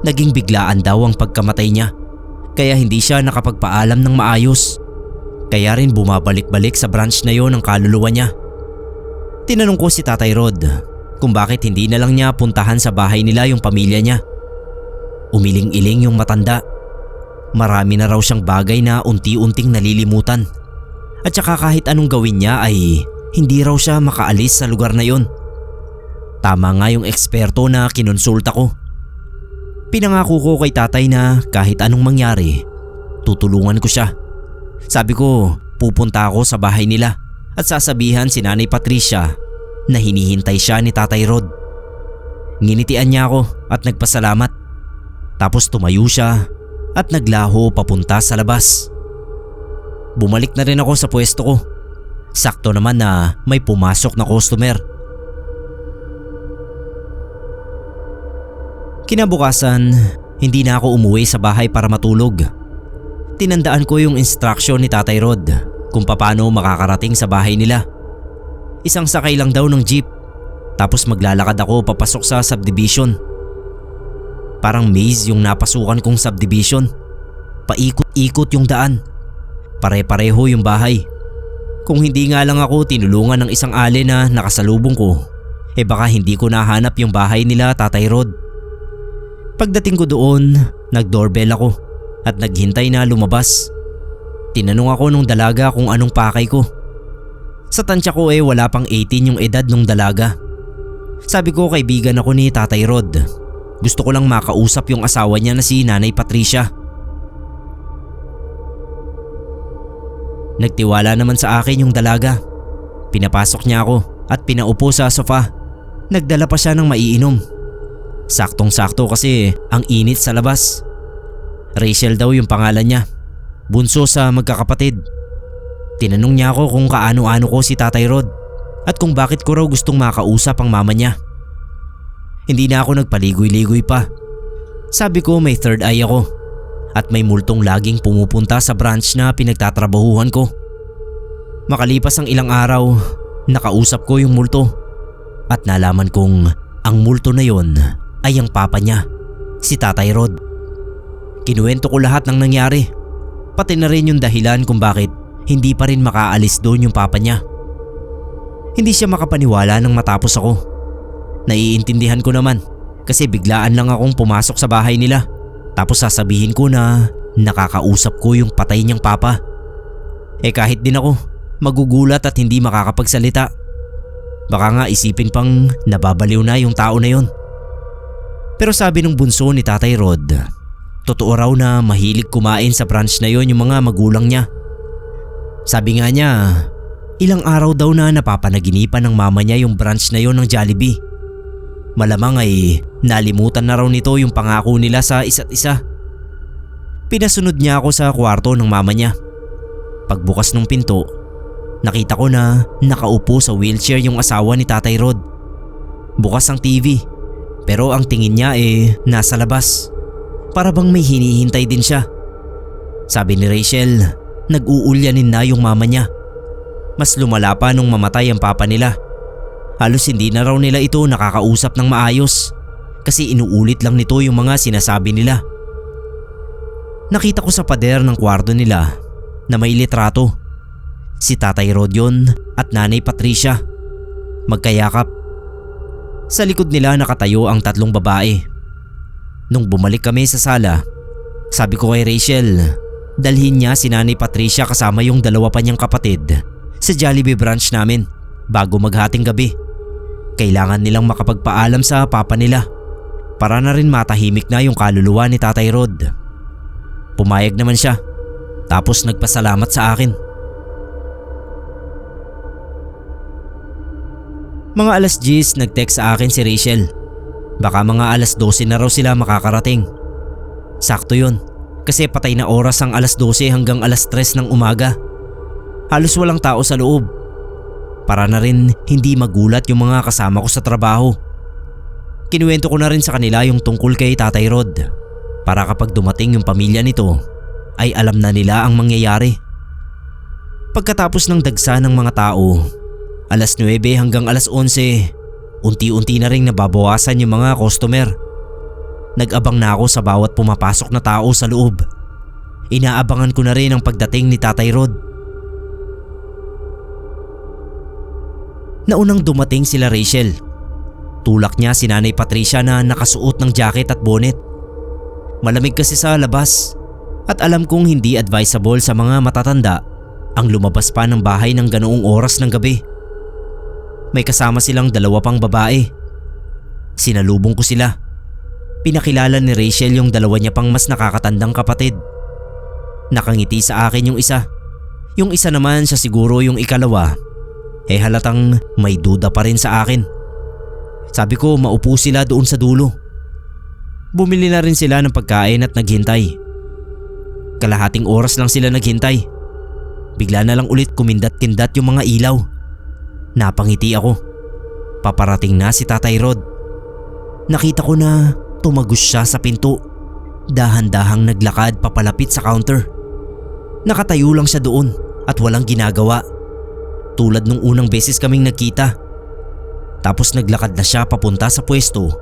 Naging biglaan daw ang pagkamatay niya. Kaya hindi siya nakapagpaalam ng maayos. Kaya rin bumabalik-balik sa branch na yon ang kaluluwa niya. Tinanong ko si Tatay Rod kung bakit hindi na lang niya puntahan sa bahay nila yung pamilya niya. Umiling-iling yung matanda. Marami na raw siyang bagay na unti-unting nalilimutan. At saka kahit anong gawin niya ay hindi raw siya makaalis sa lugar na yon. Tama nga yung eksperto na kinonsulta ko. Pinangako ko kay tatay na kahit anong mangyari, tutulungan ko siya. Sabi ko, pupunta ako sa bahay nila at sasabihan si Nanay Patricia na hinihintay siya ni Tatay Rod. Nginitian niya ako at nagpasalamat. Tapos tumayo siya at naglaho papunta sa labas. Bumalik na rin ako sa pwesto ko. Sakto naman na may pumasok na customer. Kinabukasan, hindi na ako umuwi sa bahay para matulog. Tinandaan ko yung instruction ni Tatay Rod kung paano makakarating sa bahay nila. Isang sakay lang daw ng jeep, tapos maglalakad ako papasok sa subdivision. Parang maze yung napasukan kong subdivision. Paikot-ikot yung daan. Pare-pareho yung bahay. Kung hindi nga lang ako tinulungan ng isang ale na nakasalubong ko, baka hindi ko nahanap yung bahay nila Tatay Rod. Pagdating ko doon, nag-doorbell ako at naghintay na lumabas. Tinanong ako nung dalaga kung anong pakay ko. Sa tansya ko wala pang 18 yung edad nung dalaga. Sabi ko kaibigan ako ni Tatay Rod. Gusto ko lang makausap yung asawa niya na si Nanay Patricia. Nagtiwala naman sa akin yung dalaga. Pinapasok niya ako at pinaupo sa sofa. Nagdala pa siya ng maiinom. Saktong-sakto kasi ang init sa labas. Rachel daw yung pangalan niya. Bunso sa magkakapatid. Tinanong niya ako kung kaano-ano ko si Tatay Rod at kung bakit ko raw gustong makausap ang mama niya. Hindi na ako nagpaligoy-ligoy pa. Sabi ko may third eye ako at may multong laging pumupunta sa branch na pinagtatrabahuhan ko. Makalipas ang ilang araw, nakausap ko yung multo at nalaman kong ang multo na yon ay ang papa niya, si Tatay Rod. Kinuwento ko lahat ng nangyari, pati na rin yung dahilan kung bakit hindi pa rin makaalis doon yung papa niya. Hindi siya makapaniwala nang matapos ako. Naiintindihan ko naman kasi biglaan lang akong pumasok sa bahay nila tapos sasabihin ko na nakakausap ko yung patay niyang papa. Kahit din ako, magugulat at hindi makakapagsalita. Baka nga isipin pang nababaliw na yung tao na yon. Pero sabi ng bunso ni Tatay Rod, totoo raw na mahilig kumain sa branch na yon yung mga magulang niya. Sabi nga niya, ilang araw daw na napapanaginipan ng mama niya yung branch na yon ng Jollibee. Malamang ay nalimutan na raw nito yung pangako nila sa isa't isa. Pinasunod niya ako sa kwarto ng mama niya. Pagbukas ng pinto, nakita ko na nakaupo sa wheelchair yung asawa ni Tatay Rod. Bukas ang TV, pero ang tingin niya nasa labas. Para bang may hinihintay din siya. Sabi ni Rachel, nag-uulyanin na yung mama niya. Mas lumala pa nung mamatay ang papa nila. Halos hindi na raw nila ito nakakausap ng maayos kasi inuulit lang nito yung mga sinasabi nila. Nakita ko sa pader ng kwarto nila na may litrato. Si Tatay Rod yun at Nanay Patricia. Magkayakap. Sa likod nila nakatayo ang tatlong babae. Nung bumalik kami sa sala, sabi ko kay Rachel, dalhin niya si Nanay Patricia kasama yung dalawa pa niyang kapatid sa Jollibee branch namin bago maghating gabi. Kailangan nilang makapagpaalam sa papa nila para na rin matahimik na yung kaluluwa ni Tatay Rod. Pumayag naman siya, tapos nagpasalamat sa akin. Mga alas 10 nag-text sa akin si Rachel. Baka mga alas 12 na raw sila makakarating. Sakto yun, kasi patay na oras ang alas 12 hanggang alas 3 ng umaga. Halos walang tao sa loob. Para na rin hindi magulat yung mga kasama ko sa trabaho. Kinuwento ko na rin sa kanila yung tungkol kay Tatay Rod para kapag dumating yung pamilya nito ay alam na nila ang mangyayari. Pagkatapos ng dagsa ng mga tao, alas 9 hanggang alas 11, unti-unti na rin nababawasan yung mga customer. Nag-abang na ako sa bawat pumapasok na tao sa loob. Inaabangan ko na rin ang pagdating ni Tatay Rod. Naunang dumating sila Rachel. Tulak niya si Nanay Patricia na nakasuot ng jacket at bonnet. Malamig kasi sa labas at alam kong hindi advisable sa mga matatanda ang lumabas pa ng bahay ng ganoong oras ng gabi. May kasama silang dalawa pang babae. Sinalubong ko sila. Pinakilala ni Rachel yung dalawa niya pang mas nakakatandang kapatid. Nakangiti sa akin yung isa. Yung isa naman siya siguro yung ikalawa. Halatang may duda pa rin sa akin. Sabi ko maupo sila doon sa dulo. Bumili na rin sila ng pagkain at naghintay. Kalahating oras lang sila naghintay. bigla na lang ulit kumindat-kindat yung mga ilaw. Napangiti ako. Paparating na si Tatay Rod. Nakita ko na tumagos siya sa pinto. Dahan-dahang naglakad papalapit sa counter. Nakatayo lang siya doon at walang ginagawa. Tulad nung unang beses kaming nagkita. Tapos naglakad na siya papunta sa pwesto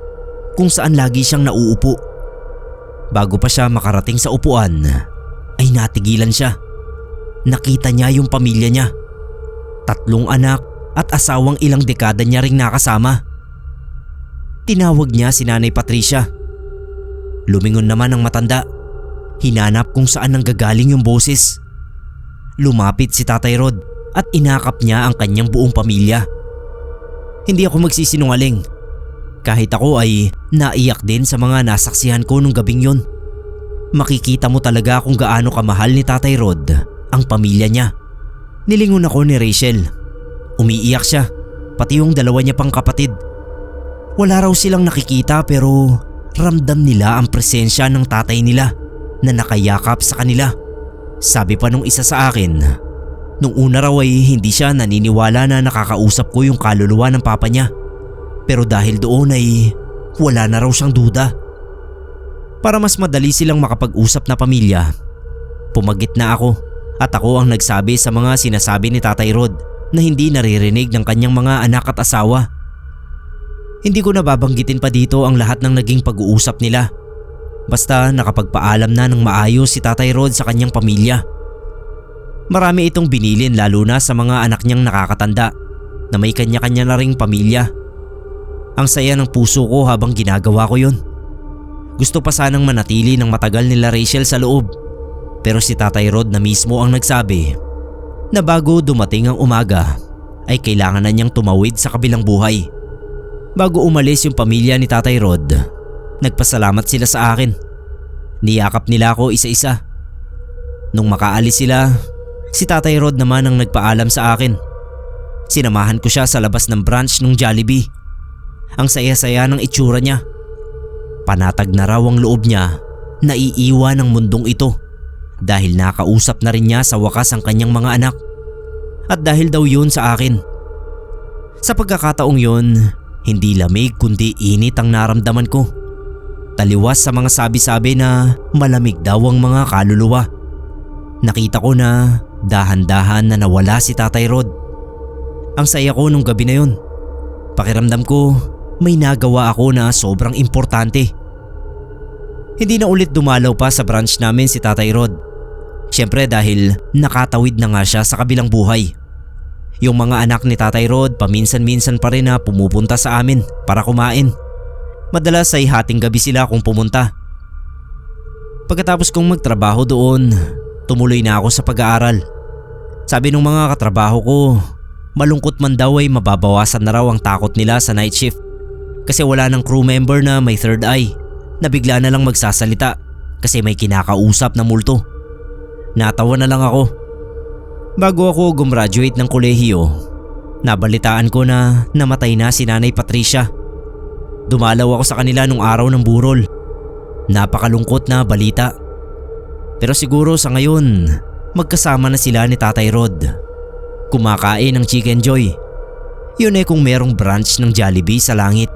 kung saan lagi siyang nauupo. Bago pa siya makarating sa upuan ay natigilan siya. Nakita niya yung pamilya niya. 3 anak at asawang ilang dekada niya ring nakasama. Tinawag niya si Nanay Patricia. Lumingon naman ang matanda. Hinanap kung saan nanggagaling yung boses. Lumapit si Tatay Rod at inakap niya ang kanyang buong pamilya. Hindi ako magsisinungaling. Kahit ako ay naiyak din sa mga nasaksihan ko nung gabing yun. Makikita mo talaga kung gaano kamahal ni Tatay Rod ang pamilya niya. Nilingon ako ni Rachel. Umiiyak siya, pati yung 2 niya pang kapatid. Wala raw silang nakikita pero ramdam nila ang presensya ng tatay nila na nakayakap sa kanila. Sabi pa nung isa sa akin, nung una raw ay hindi siya naniniwala na nakakausap ko yung kaluluwa ng papa niya. Pero dahil doon ay wala na raw siyang duda. Para mas madali silang makapag-usap na pamilya, pumagit na ako at ako ang nagsabi sa mga sinasabi ni Tatay Rod na hindi naririnig ng kanyang mga anak at asawa. Hindi ko nababanggitin pa dito ang lahat ng naging pag-uusap nila. Basta nakapagpaalam na ng maayos si Tatay Rod sa kanyang pamilya. Marami itong binilin lalo na sa mga anak niyang nakakatanda na may kanya-kanya na ring pamilya. Ang saya ng puso ko habang ginagawa ko yun. Gusto pa sanang manatili ng matagal nila Rachel sa loob. Pero si Tatay Rod na mismo ang nagsabi na bago dumating ang umaga ay kailangan na niyang tumawid sa kabilang buhay. Bago umalis yung pamilya ni Tatay Rod, nagpasalamat sila sa akin. Niyakap nila ako isa-isa. Nung makaalis sila, si Tatay Rod naman ang nagpaalam sa akin. Sinamahan ko siya sa labas ng branch ng Jollibee. Ang saya-saya ng itsura niya. Panatag na raw ang loob niya na iiwan ang mundong ito dahil nakausap na rin niya sa wakas ang kanyang mga anak. At dahil daw yun sa akin. Sa pagkakataong yun, hindi lamig kundi init ang naramdaman ko. Taliwas sa mga sabi-sabi na malamig daw ang mga kaluluwa. Nakita ko na dahan-dahan na nawala si Tatay Rod. Ang saya ko nung gabi na yun. Pakiramdam ko may nagawa ako na sobrang importante. Hindi na ulit dumalaw pa sa branch namin si Tatay Rod. Siyempre dahil nakatawid na nga siya sa kabilang buhay. Yung mga anak ni Tatay Rod paminsan-minsan pa rin na pumupunta sa amin para kumain. Madalas ay hating gabi sila kung pumunta. Pagkatapos kong magtrabaho doon, tumuloy na ako sa pag-aaral. Sabi ng mga katrabaho ko, malungkot man daw ay mababawasan na raw ang takot nila sa night shift. Kasi wala ng crew member na may third eye na bigla na lang magsasalita kasi may kinakausap na multo. Natawa na lang ako. Bago ako gumraduate ng kolehiyo, nabalitaan ko na namatay na si Nanay Patricia. Dumalaw ako sa kanila nung araw ng burol. Napakalungkot na balita. Pero siguro sa ngayon, magkasama na sila ni Tatay Rod. Kumakain ng Chicken Joy. Yun kung merong branch ng Jollibee sa langit.